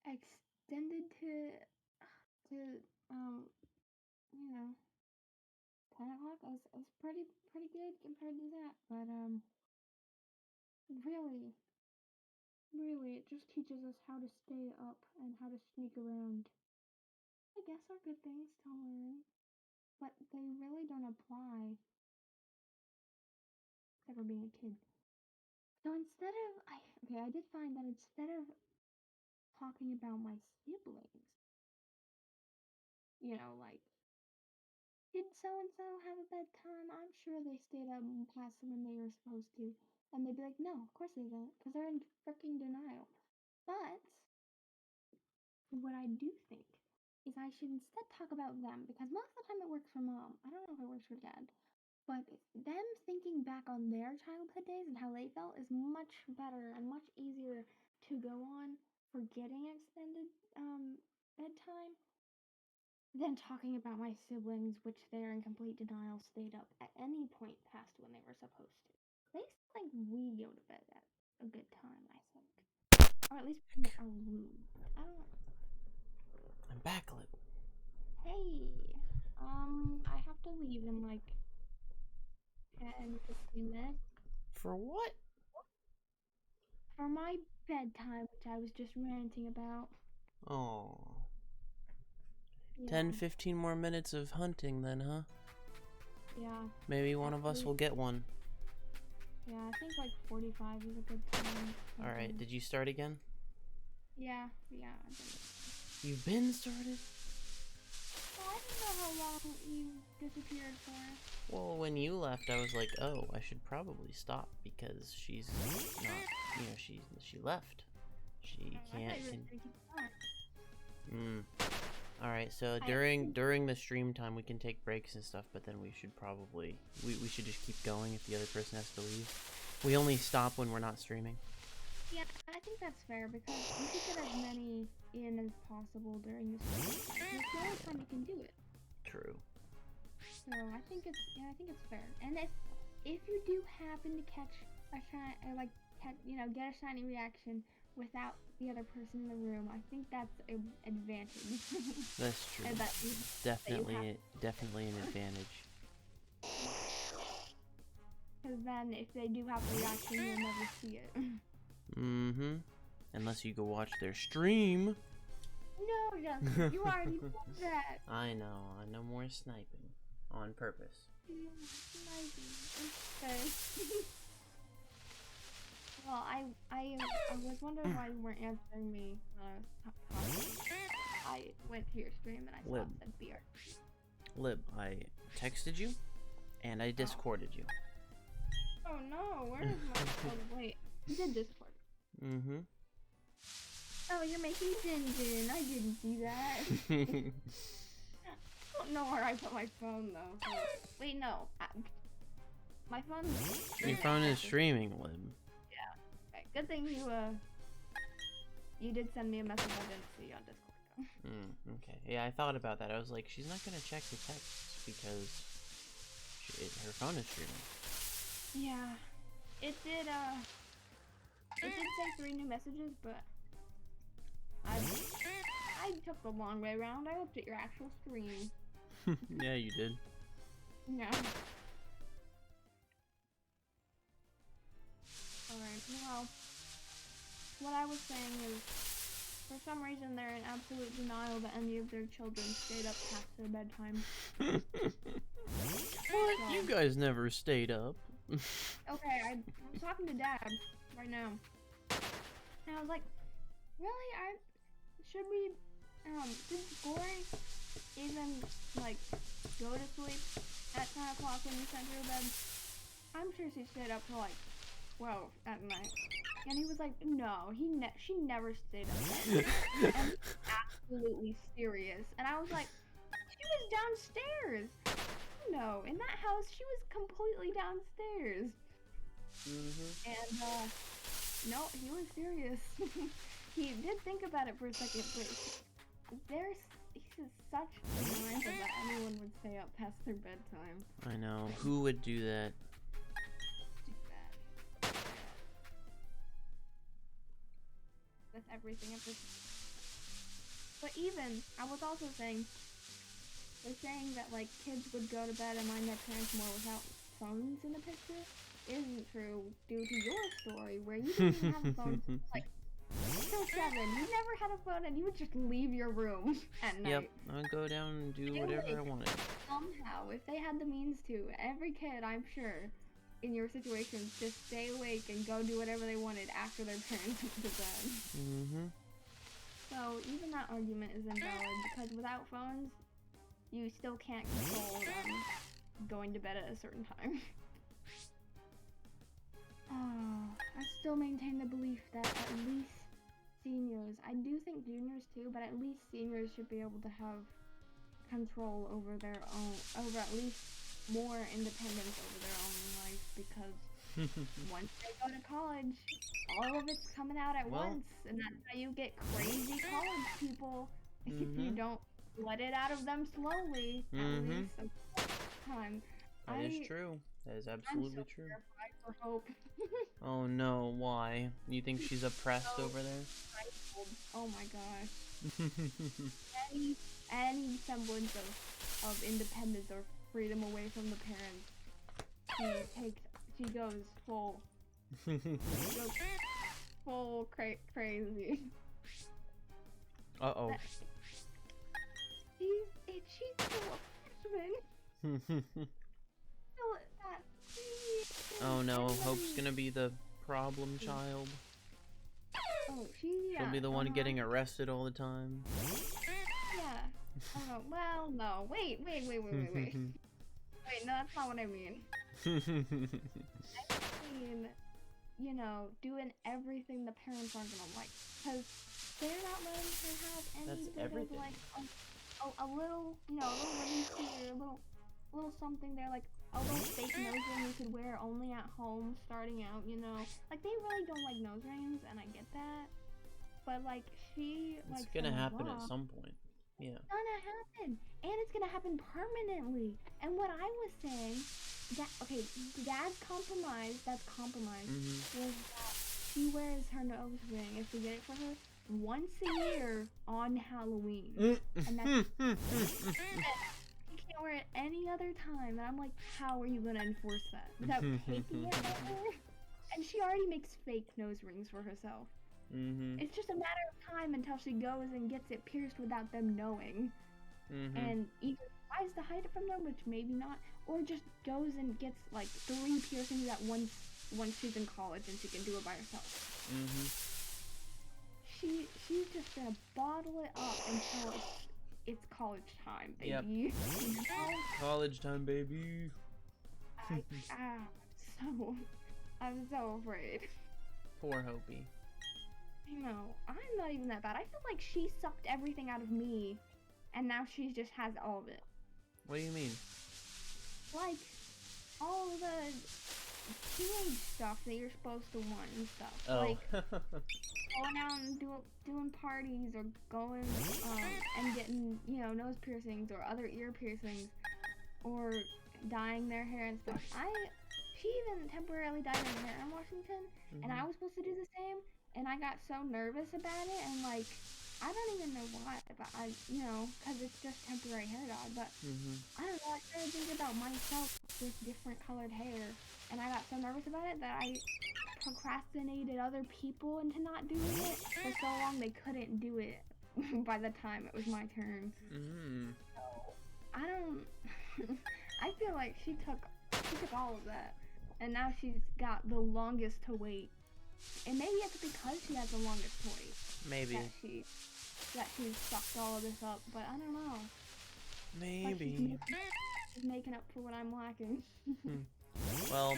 extended to you know 10 o'clock is pretty good compared to that. But really, really, it just teaches us how to stay up and how to sneak around. I guess are good things to learn, but they really don't apply except for being a kid. So instead of I did find that instead of talking about my siblings, like, did so and so have a bedtime? I'm sure they stayed up past when they were supposed to. And they'd be like, no, of course they didn't, because they're in freaking denial. But what I do think is I should instead talk about them, because most of the time it works for mom. I don't know if it works for dad. But them thinking back on their childhood days and how they felt is much better and much easier to go on for getting extended bedtime than talking about my siblings, which they're in complete denial, stayed up at any point past when they were supposed to. They think we go to bed at a good time, I think. Or at least in our room. I don't know.
I'm backlit.
Hey, I have to leave in like 10, 15 minutes.
For what?
For my bedtime, which I was just ranting about.
Oh.
Yeah.
10, 15 more minutes of hunting then, huh?
Yeah.
Maybe one of us will get one.
Yeah, I think like 45 is a good time.
Alright, did you start again?
Yeah, I did.
You've been started?
Well, I didn't know how long you disappeared for.
Well, when you left, I was like, oh, I should probably stop because she's not, she left. She can't. Alright, so during the stream time, we can take breaks and stuff, but then we should probably, we should just keep going if the other person has to leave. We only stop when we're not streaming.
Yeah, I think that's fair because we should get as many in as possible during the stream. There's the only time you can do it.
True.
So I think it's fair. And if you do happen to catch a get a shiny reaction without the other person in the room, I think that's an advantage.
That's true. Definitely an advantage.
Because then if they do have a reaction, you'll never see it.
Mm-hmm. Unless you go watch their stream.
No, Justin, you already did that.
I know. No more sniping. On purpose.
Sniping. Well, I was wondering why you weren't answering me when I was talking. I went to your stream and I saw it said beer.
Lib, I texted you and I Discorded you.
Oh no, where is my phone? Wait, you did Discord.
Mm-hmm.
Oh, you're making Din. I didn't see that. I don't know where I put my phone though. Wait, no. My phone.
Your phone is streaming, Lib.
Yeah. Okay. Good thing you did send me a message I didn't see on Discord though.
Okay. Yeah, I thought about that. I was like, she's not gonna check the texts because her phone is streaming.
Yeah. It did say 3 new messages, but I took the long way around. I looked at your actual stream.
Yeah, you did.
Yeah. Alright, well, what I was saying is, for some reason they're in absolute denial that any of their children stayed up past their bedtime.
What? You guys never stayed up.
Okay, I'm talking to Dad right now. And I was like, really? Should we Did Glory even, like, go to sleep at 10 o'clock when you sent her to bed? I'm sure she stayed up till, like, 12 at night. And he was like, no, she never stayed up that late. And he was absolutely serious. And I was like, she was downstairs. No, in that house, she was completely downstairs. And, no, he was serious. He did think about it for a second, but he's such a reminder that anyone would stay up past their bedtime.
I know. Who would do that?
With everything at this. But even, I was also saying, they're saying that, like, kids would go to bed and mind their parents more without phones in the picture isn't true due to your story where you didn't even have a phone like till 7. You never had a phone and you would just leave your room at night.
Yep, I would go down and do whatever I wanted.
Somehow, if they had the means to, every kid, I'm sure, in your situations, just stay awake and go do whatever they wanted after their parents went to bed. So even that argument is invalid because without phones, you still can't control them going to bed at a certain time. I still maintain the belief that at least seniors, I do think juniors too, but at least seniors should be able to have control over their own, over at least more independence over their own life, because once they go to college, all of it's coming out at once, and that's how you get crazy college people if you don't let it out of them slowly, at least some time.
That is true. That is absolutely true.
Terrified for Hope.
Oh no, why? You think she's oppressed over there?
Oh my gosh. any semblance of independence or freedom away from the parents, she goes full. Full crazy.
Uh-oh.
She's still a freshman.
Oh no, Hope's gonna be the problem child.
Oh,
she'll be the one getting arrested all the time.
Yeah. Well, no. Wait. Wait, no, that's not what I mean. I mean, you know, doing everything the parents aren't gonna like. Because they're not letting her have any bit of, like, a little, you know, a little ring finger, a little something there, like, a little fake nose ring you could wear only at home starting out, you know? Like, they really don't like nose rings, and I get that. But, like,
it's gonna happen at some point. Yeah.
It's gonna happen. And it's gonna happen permanently. And what I was saying, Dad's compromise, that's compromise, was that she wears her nose ring, if we get it for her, once a year on Halloween. And that's wear it any other time, and I'm like, how are you gonna enforce that without taking it over? And she already makes fake nose rings for herself. It's just a matter of time until she goes and gets it pierced without them knowing, and either tries to hide it from them, which maybe not, or just goes and gets like 3 piercings at once she's in college and she can do it by herself. She's just gonna bottle it up until it's college time, baby.
Yep. College time, baby.
I'm so afraid.
Poor Hopi.
I know. I'm not even that bad. I feel like she sucked everything out of me, and now she just has all of it.
What do you mean?
Like, all the teenage stuff that you're supposed to want and stuff.
Oh.
Like, going out and doing parties, or going and getting, you know, nose piercings or other ear piercings, or dyeing their hair and stuff. She even temporarily dyed her hair in Washington, and I was supposed to do the same, and I got so nervous about it, and like, I don't even know why, but you know, because it's just temporary hair dye, but I don't know, I started thinking about myself with different colored hair, and I got so nervous about it that I procrastinated other people into not doing it for so long they couldn't do it by the time it was my turn. So, I don't, I feel like she took all of that, and now she's got the longest to wait. And maybe it's because she has the longest to wait.
Maybe.
that she's sucked all of this up, but I don't know. Like
Maybe.
she's making up for what I'm lacking.
Well,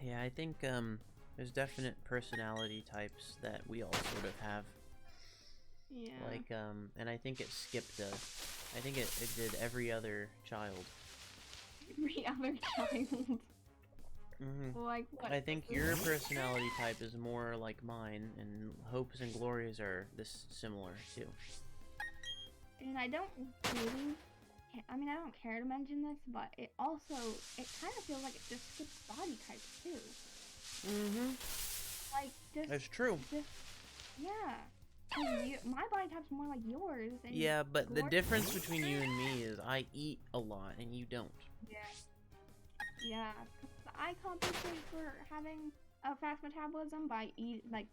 yeah, I think there's definite personality types that we all sort of have.
Yeah.
Like and I think it skipped I think it did every other child.
Every other child. Like what?
I think your personality type is more like mine, and Hopes and Glories are this similar too.
And I don't really, I mean, I don't care to mention this, but it kind of feels like it just skips body types too. Like, just...
That's true.
Yeah. 'Cause my body type's more like yours. And
Yeah, but the difference between you and me is I eat a lot and you don't.
Yeah. Yeah. 'Cause I compensate for having a fast metabolism by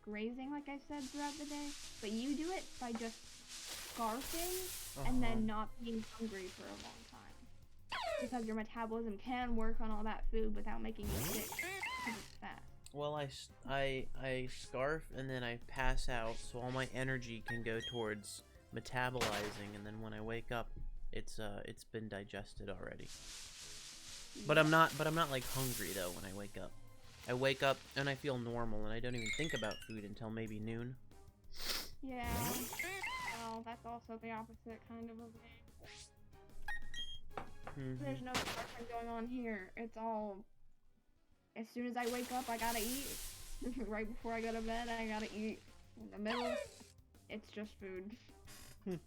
grazing, like I said, throughout the day. But you do it by just scarfing and then not being hungry for a long time. Because your metabolism can work on all that food without making you sick because it's fast.
Well, I scarf and then I pass out, so all my energy can go towards metabolizing, and then when I wake up, it's been digested already. But I'm not like hungry though when I wake up. I wake up and I feel normal, and I don't even think about food until maybe noon.
Yeah. Well, that's also the opposite kind of me. There's no scarfing going on here. It's all, as soon as I wake up, I gotta eat. Right before I go to bed, I gotta eat. In the middle, it's just food. It's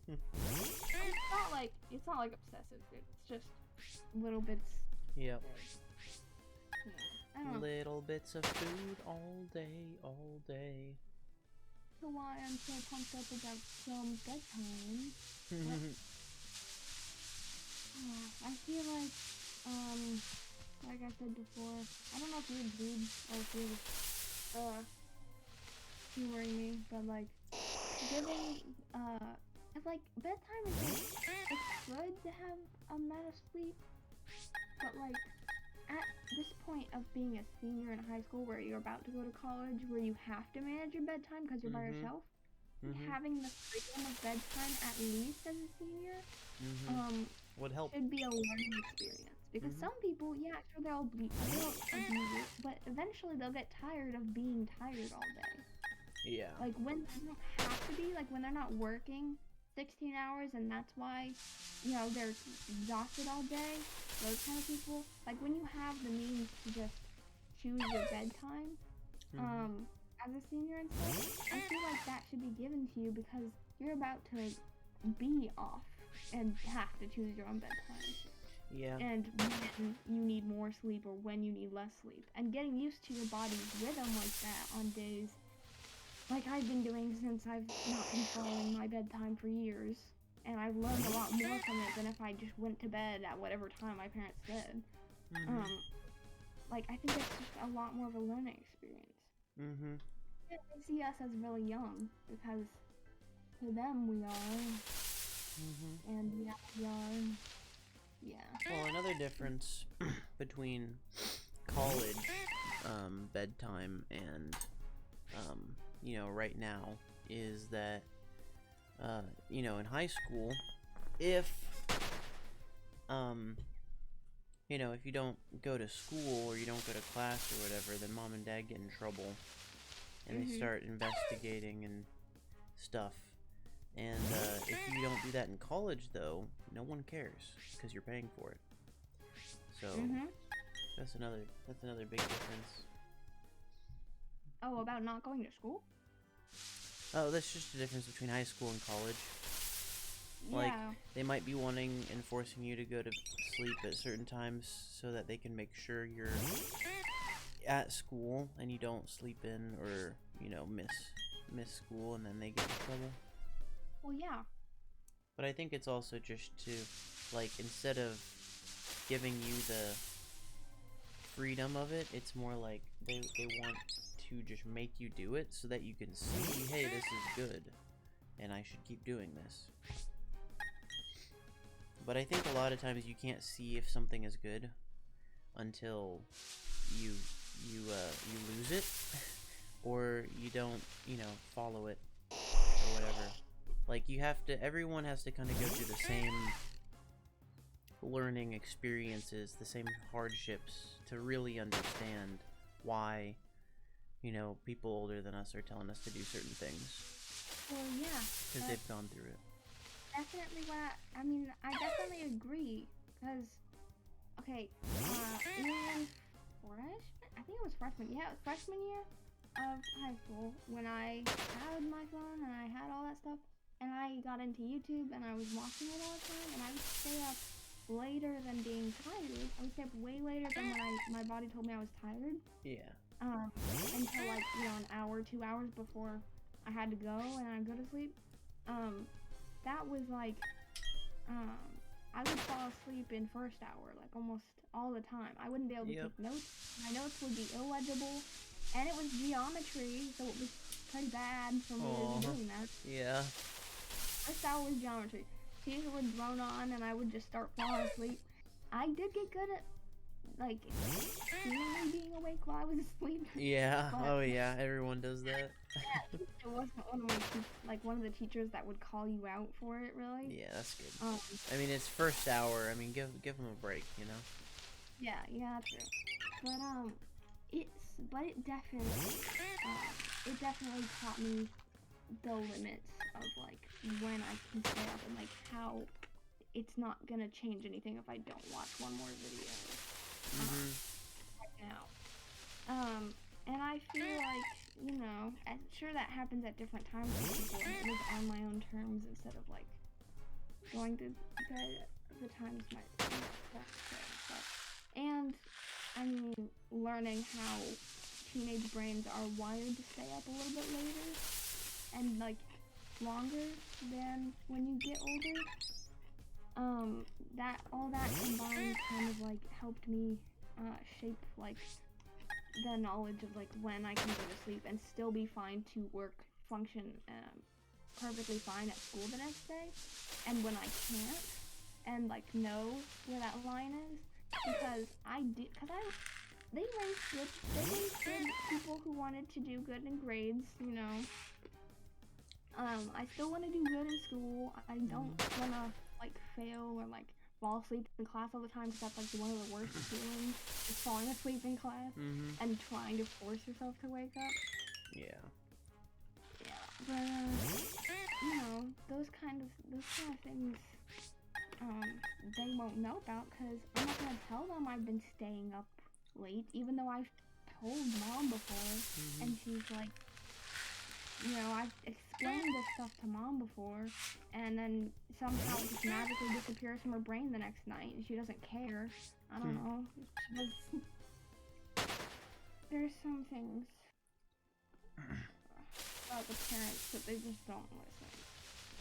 not like obsessive food. It's just little bits.
Yep.
Yeah. I don't know.
Little bits of food all day, all day.
So why I'm so pumped up about some bedtime. I feel like I said before, I don't know if you're rude or if you're humoring me, but like giving like bedtime is like, it's good to have a amount of sleep, but like at this point of being a senior in high school where you're about to go to college, where you have to manage your bedtime because you're by yourself, having the freedom of bedtime at least as a senior
would help.
Should be a learning experience. Because some people, yeah, sure, they'll abuse it, but eventually they'll get tired of being tired all day.
Yeah.
Like when they don't have to be, like when they're not working 16 hours and that's why, you know, they're exhausted all day, those kind of people. Like when you have the means to just choose your bedtime, as a senior and stuff, I feel like that should be given to you because you're about to be off and have to choose your own bedtime.
Yeah.
And when you need more sleep or when you need less sleep. And getting used to your body's rhythm like that on days like I've been doing since I've not been following my bedtime for years. And I've learned a lot more from it than if I just went to bed at whatever time my parents said. Like, I think it's just a lot more of a learning experience. They see us as really young because to them we are. And yeah, we are. Yeah.
Well, another difference between college bedtime and you know, right now is that you know, in high school, if you know, if you don't go to school or you don't go to class or whatever, then mom and dad get in trouble and they start investigating and stuff. And if you don't do that in college, though, no one cares because you're paying for it. So that's another big difference.
Oh, about not going to school?
Oh, that's just the difference between high school and college.
Yeah.
Like, they might be wanting and forcing you to go to sleep at certain times so that they can make sure you're at school and you don't sleep in or, you know, miss school and then they get in trouble.
Well, yeah.
But I think it's also just to, like, instead of giving you the freedom of it, it's more like they want to just make you do it so that you can see, hey, this is good, and I should keep doing this. But I think a lot of times you can't see if something is good until you lose it, or you don't, you know, follow it, or whatever. Like, everyone has to kind of go through the same learning experiences, the same hardships to really understand why, people older than us are telling us to do certain things.
Well, yeah.
Because they've gone through it.
Definitely I definitely agree. Because, okay, in I think it was freshman. Yeah, it was freshman year of high school when I had my phone and I had all that stuff. And I got into YouTube and I was watching it all the time. And I would stay up later than being tired. I would stay up way later than when my body told me I was tired.
Yeah.
Until like, an hour, 2 hours before I had to go and I'd go to sleep. That was like, I would fall asleep in first hour, like almost all the time. I wouldn't be able to take notes. My notes would be illegible. And it was geometry, so it was pretty bad for me to be doing that.
Yeah.
First hour was geometry. Teachers would drone on and I would just start falling asleep. I did get good at, like, seemingly being awake while I was asleep.
Yeah. Oh, yeah. Everyone does that.
Yeah, it wasn't one of the teachers that would call you out for it, really.
Yeah, that's good. I mean, it's first hour. I mean, give them a break,
Yeah, true. But it definitely taught me the limits of like when I can stay up and like how it's not gonna change anything if I don't watch one more video right now. And I feel like, I'm sure that happens at different times for people, and it was on my own terms instead of like going through the times my and I mean learning how teenage brains are wired to stay up a little bit later and like longer than when you get older. That combined kind of like helped me shape like the knowledge of like when I can go to sleep and still be fine to function perfectly fine at school the next day, and when I can't, and like know where that line is, because they raised good people who wanted to do good in grades, I still want to do good in school. I don't want to like fail or like fall asleep in class all the time, because that's like one of the worst feelings, is falling asleep in class and trying to force yourself to wake up.
Yeah.
But those kind of things they won't know about, because I'm not gonna tell them I've been staying up late, even though I've told Mom before, and she's like, I've explained this stuff to Mom before, and then somehow it just magically disappears from her brain the next night, and she doesn't care. I don't know. There's some things about the parents that they just don't listen.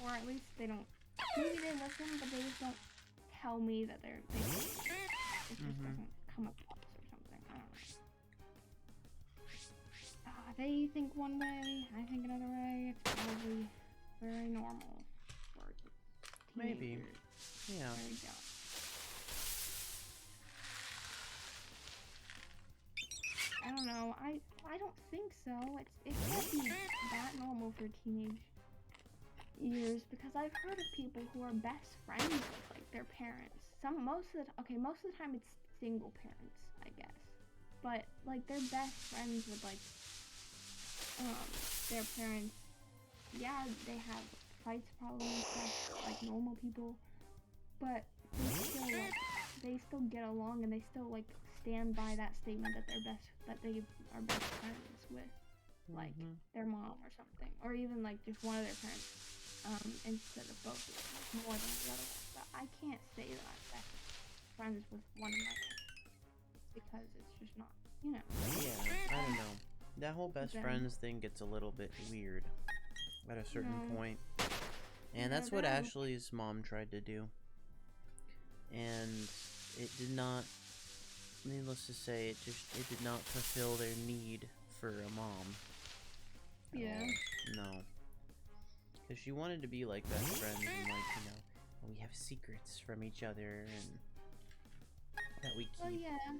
Or at least they don't, maybe they listen, but they just don't tell me that it just doesn't come across or something. I don't know. They think one way, I think another way. It's probably very normal for teenagers.
Maybe. Yeah.
There you go. I don't know. I don't think so. It can't be that normal for teenage years, because I've heard of people who are best friends with like their parents. Most of the time it's single parents, I guess. But like they're best friends with like their parents. Yeah, they have fights probably and stuff like normal people, but they still get along, and they still like stand by that statement that they are best friends with like their mom or something, or even like just one of their parents instead of both of them, like more than the other one. But I can't say that I'm best friends with one of my parents, because it's just not,
Yeah, I don't know. That whole best friends thing gets a little bit weird at a certain point. And that's what Ashley's mom tried to do. And it did not, needless to say, it did not fulfill their need for a mom.
Yeah.
No. Because she wanted to be like best friends and like, we have secrets from each other and that we keep.
Well, yeah.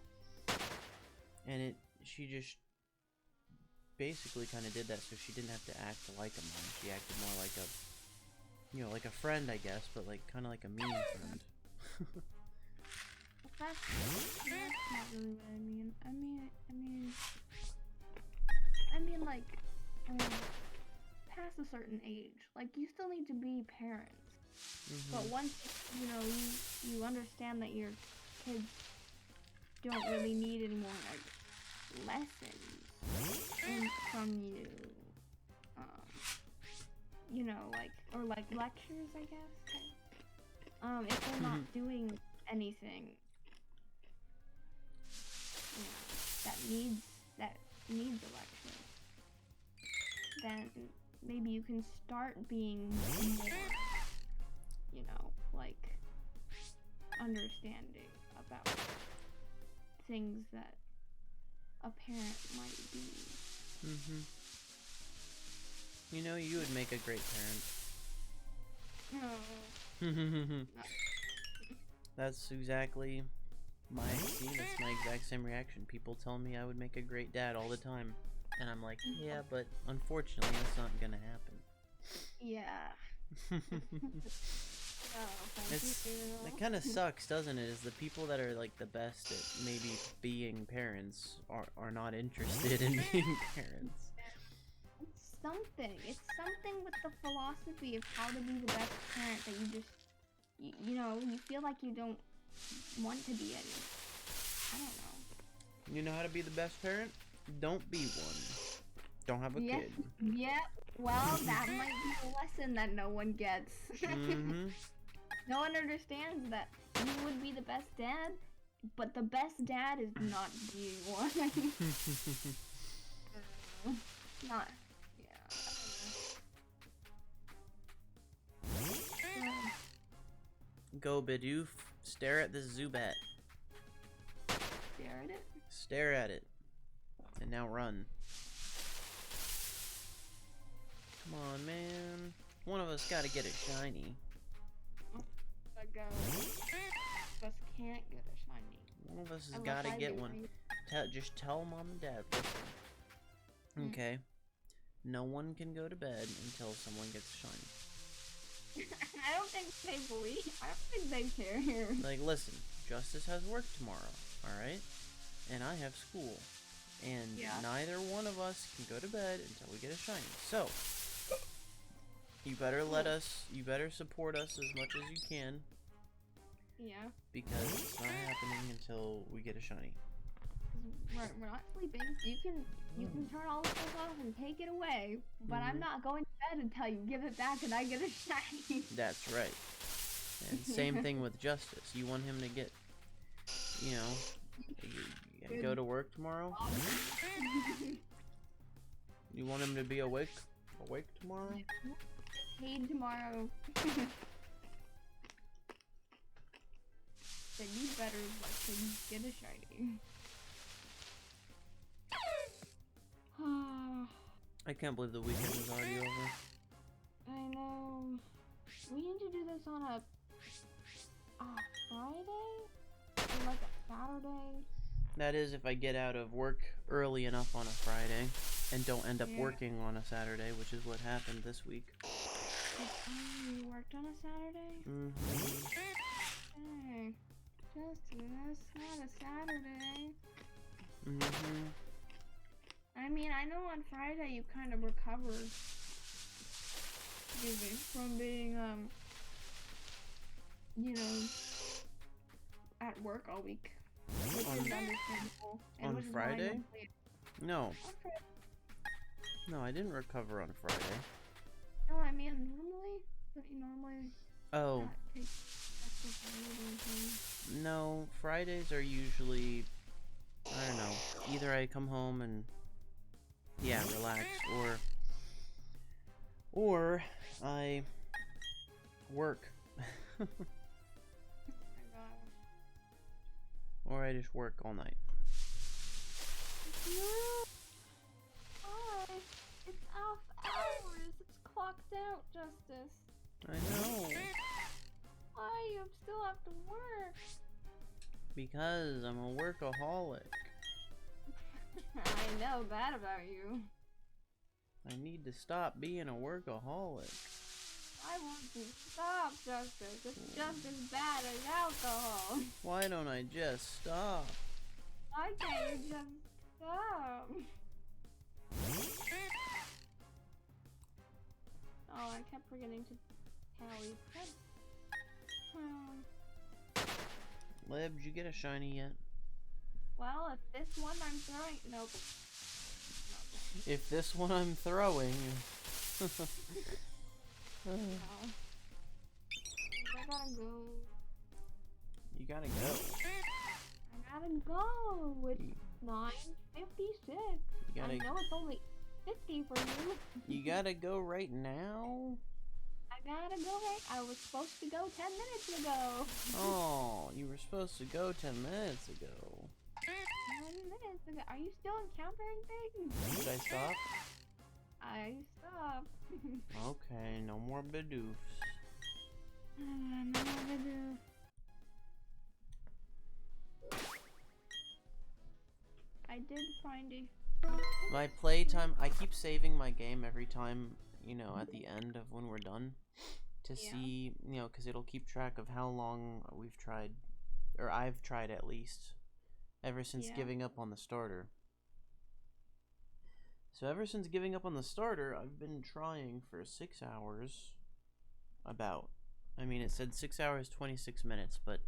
And she just basically kind of did that so she didn't have to act like a mom. She acted more like a you know, like a friend, I guess, but like kind of like a mean friend.
That's not really what I mean. Like, past a certain age, like you still need to be parents. But once you know you understand that your kids don't really need any more like lessons from you, you know, like or like lectures, I guess. If they're not doing anything, you know, that needs a lecture, then maybe you can start being more, you know, like understanding about things that a parent might be.
You know, you would make a great parent. That's exactly that's my exact same reaction. People tell me I would make a great dad all the time. And I'm like, yeah, but unfortunately that's not gonna happen.
Yeah.
It kind of sucks, doesn't it? Is the people that are like the best at maybe being parents are not interested in being parents.
It's something with the philosophy of how to be the best parent that you just, you know, you feel like you don't want to be any. I don't know.
You know how to be the best parent? Don't be one. Don't have a kid.
Yeah. Well, that might be a lesson that no one gets. No one understands that you would be the best dad, but the best dad is not being one. Not. Yeah.
Go, Bidoof. Stare at this Zubat.
Stare at it?
Stare at it. And now run. Come on, man. One of us gotta get it shiny.
Just can't get a shiny.
One of us has gotta get one. Just tell mom and dad, listen. Okay. No one can go to bed until someone gets shiny.
I don't think they believe. I don't think they care.
Like, listen. Justice has work tomorrow, alright? And I have school. And neither one of us can go to bed until we get a shiny. So, you better you better support us as much as you can.
Yeah.
Because it's not happening until we get a shiny.
We're not sleeping. You can turn all the stuff off and take it away, but I'm not going to bed until you give it back and I get a shiny.
That's right. And same thing with Justice. You want him to get, you know, you go to work tomorrow? You want him to be awake tomorrow?
Paid tomorrow. Then you better get a shiny.
I can't believe the weekend was already over.
I know. We need to do this on a Friday? Or like a Saturday?
That is if I get out of work early enough on a Friday and don't end up working on a Saturday, which is what happened this week.
You worked on a Saturday? Hey, Justice, not a Saturday. I mean, I know on Friday you kind of recovered, from being, you know, at work all week. Which is understandable.
On Friday? No. No, I didn't recover on Friday.
No, I mean normally? Don't you normally?
Oh. No, Fridays are usually, I don't know, either I come home and, relax, or I work. Or I just work all night.
Why? It's off hours. It's clocked out, Justice.
I know.
Why? You still have to work.
Because I'm a workaholic.
I know that about you.
I need to stop being a workaholic.
I want to stop, Justice. It's just as bad as alcohol.
Why don't I just stop?
Why can't you just stop? Oh, I kept forgetting to tally.
Lib, did you get a shiny yet?
Well, if this one I'm throwing... Nope.
If this one I'm throwing...
No. I gotta go.
You gotta go.
I gotta go. It's 9:56.
You
I know it's only 50 for you.
You gotta go right now?
I gotta go right. I was supposed to go 10 minutes ago.
Oh, you were supposed to go 10 minutes ago.
10 minutes ago. Are you still encountering things?
Did I stop?
I stopped.
Okay, no more Bidoofs.
No Bidoof. I did find a...
My playtime, I keep saving my game every time, you know, at the end of when we're done. To see, you know, because it'll keep track of how long we've tried, or I've tried at least, ever since giving up on the starter. So ever since giving up on the starter, I've been trying for 6 hours. About. I mean, it said 6 hours, 26 minutes, but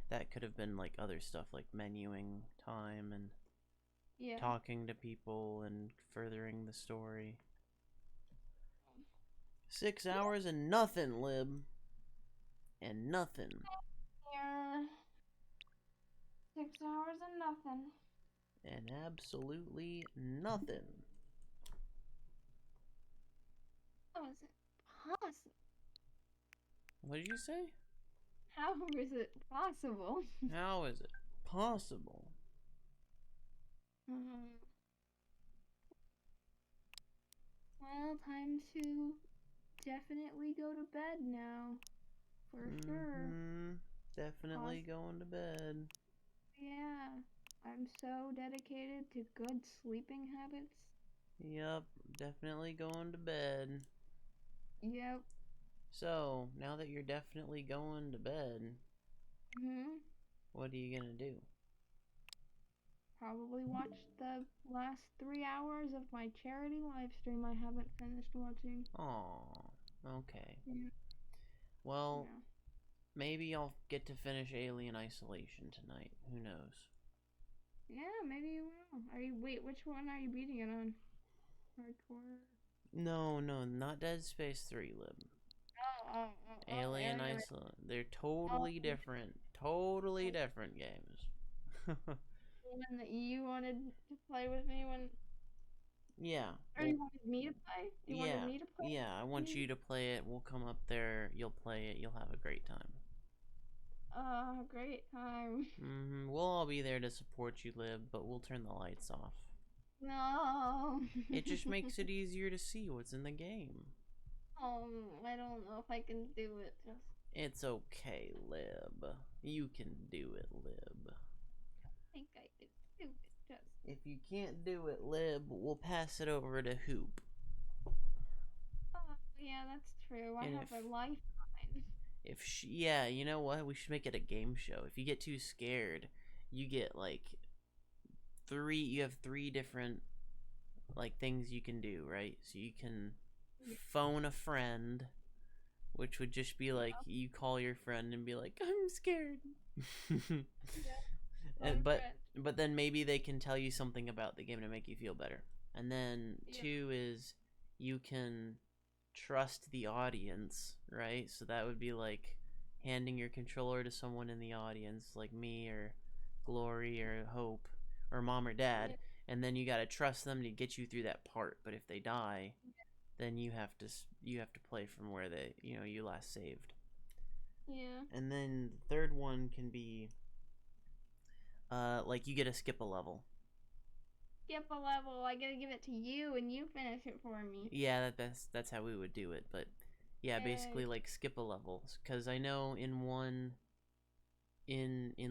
that could have been like other stuff, like menuing time and talking to people and furthering the story. 6 hours and nothing, Lib. And nothing.
Yeah. 6 hours and nothing.
And absolutely nothing.
How is it possible?
What did you say?
How is it possible?
How is it possible?
Well, time to definitely go to bed now. For sure.
Definitely going to bed.
Yeah. I'm so dedicated to good sleeping habits.
Yep, definitely going to bed.
Yep.
So, now that you're definitely going to bed, what are you gonna do?
Probably watch the last 3 hours of my charity live stream I haven't finished watching.
Aw, okay.
Yeah.
Well, maybe I'll get to finish Alien Isolation tonight. Who knows?
Yeah, maybe you will. Wait, which one are you beating it on? Hardcore?
No, not Dead Space 3, Lib. Alien Isolation. They're totally different. Totally different games.
The one that you wanted to play with me when...
Yeah.
Or you wanted me to play? You wanted me to play?
Yeah, I want you to play it. We'll come up there. You'll play it. You'll have a great time.
Great time.
We'll all be there to support you, Lib, but we'll turn the lights off.
No.
It just makes it easier to see what's in the game.
I don't know if I can do it.
It's okay, Lib. You can do it, Lib.
I think I can do it.
If you can't do it, Lib, we'll pass it over to Hoop.
Oh, yeah, that's true. I have a lifeline.
Yeah, you know what? We should make it a game show. If you get too scared, you get like you have 3 different like things you can do, right? So you can phone a friend, which would just be like you call your friend and be like, I'm scared. But then maybe they can tell you something about the game to make you feel better. And then 2 is you can trust the audience, right? So that would be like handing your controller to someone in the audience, like me or Glory or Hope or Mom or Dad, and then you gotta trust them to get you through that part. But if they die, then you have to play from where you last saved.
Yeah.
And then the third one can be like you get to skip a level.
Skip a level. I gotta give it to you, and you finish it for me.
Yeah, that's how we would do it. But yeah, basically like skip a level, because I know in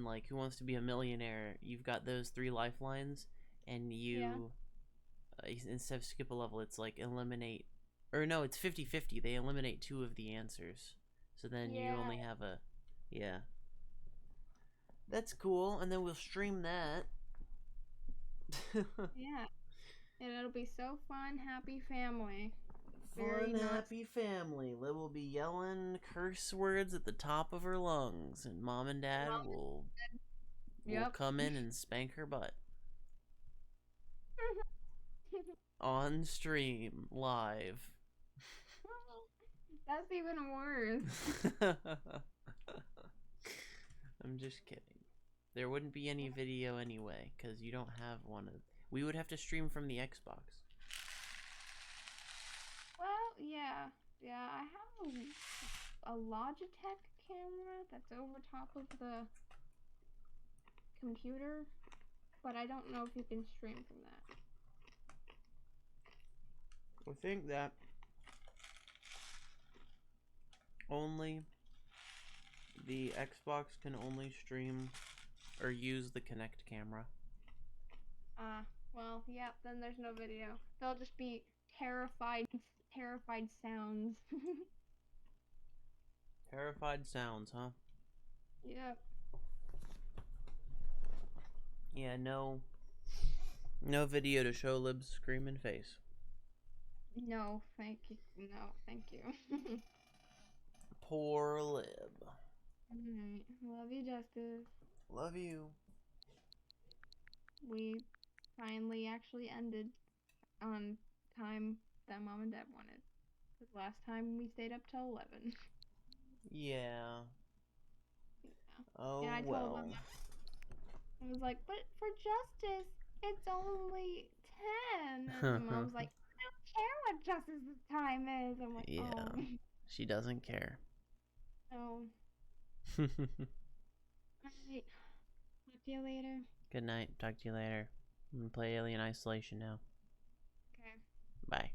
like Who Wants to Be a Millionaire, you've got those 3 lifelines, and you instead of skip a level, it's like eliminate Or no, it's 50-50. They eliminate 2 of the answers. So then you
Yeah.
only have a... Yeah. That's cool, and then we'll stream that.
Yeah. And it'll be so fun, happy family. Very
Fun,
not.
happy family. Liv will be yelling curse words at the top of her lungs, and Mom and Dad will
Yep.
come in and spank her butt. On stream, live.
That's even worse.
I'm just kidding. There wouldn't be any video anyway, because you don't have one of... We would have to stream from the Xbox.
Well, yeah. Yeah, I have a Logitech camera that's over top of the computer, but I don't know if you can stream from that.
I think that only the Xbox can only stream or use the Kinect camera.
Well, yeah, then there's no video. They'll just be terrified sounds.
Terrified sounds, huh?
Yep.
Yeah, no video to show Lib's screaming face.
No, thank you. No, thank you.
Poor Lib.
Alright. Love you, Justice.
Love you.
We finally actually ended on time that Mom and Dad wanted. Because last time we stayed up till 11.
Yeah. Oh,
and I told them, I was like, but for Justice, it's only 10. And Mom's like, I don't care what Justice's time is. I'm like,
yeah.
Oh.
She doesn't care.
Oh. Alright. Talk to you later.
Good night. Talk to you later. I'm gonna play Alien Isolation now.
Okay.
Bye.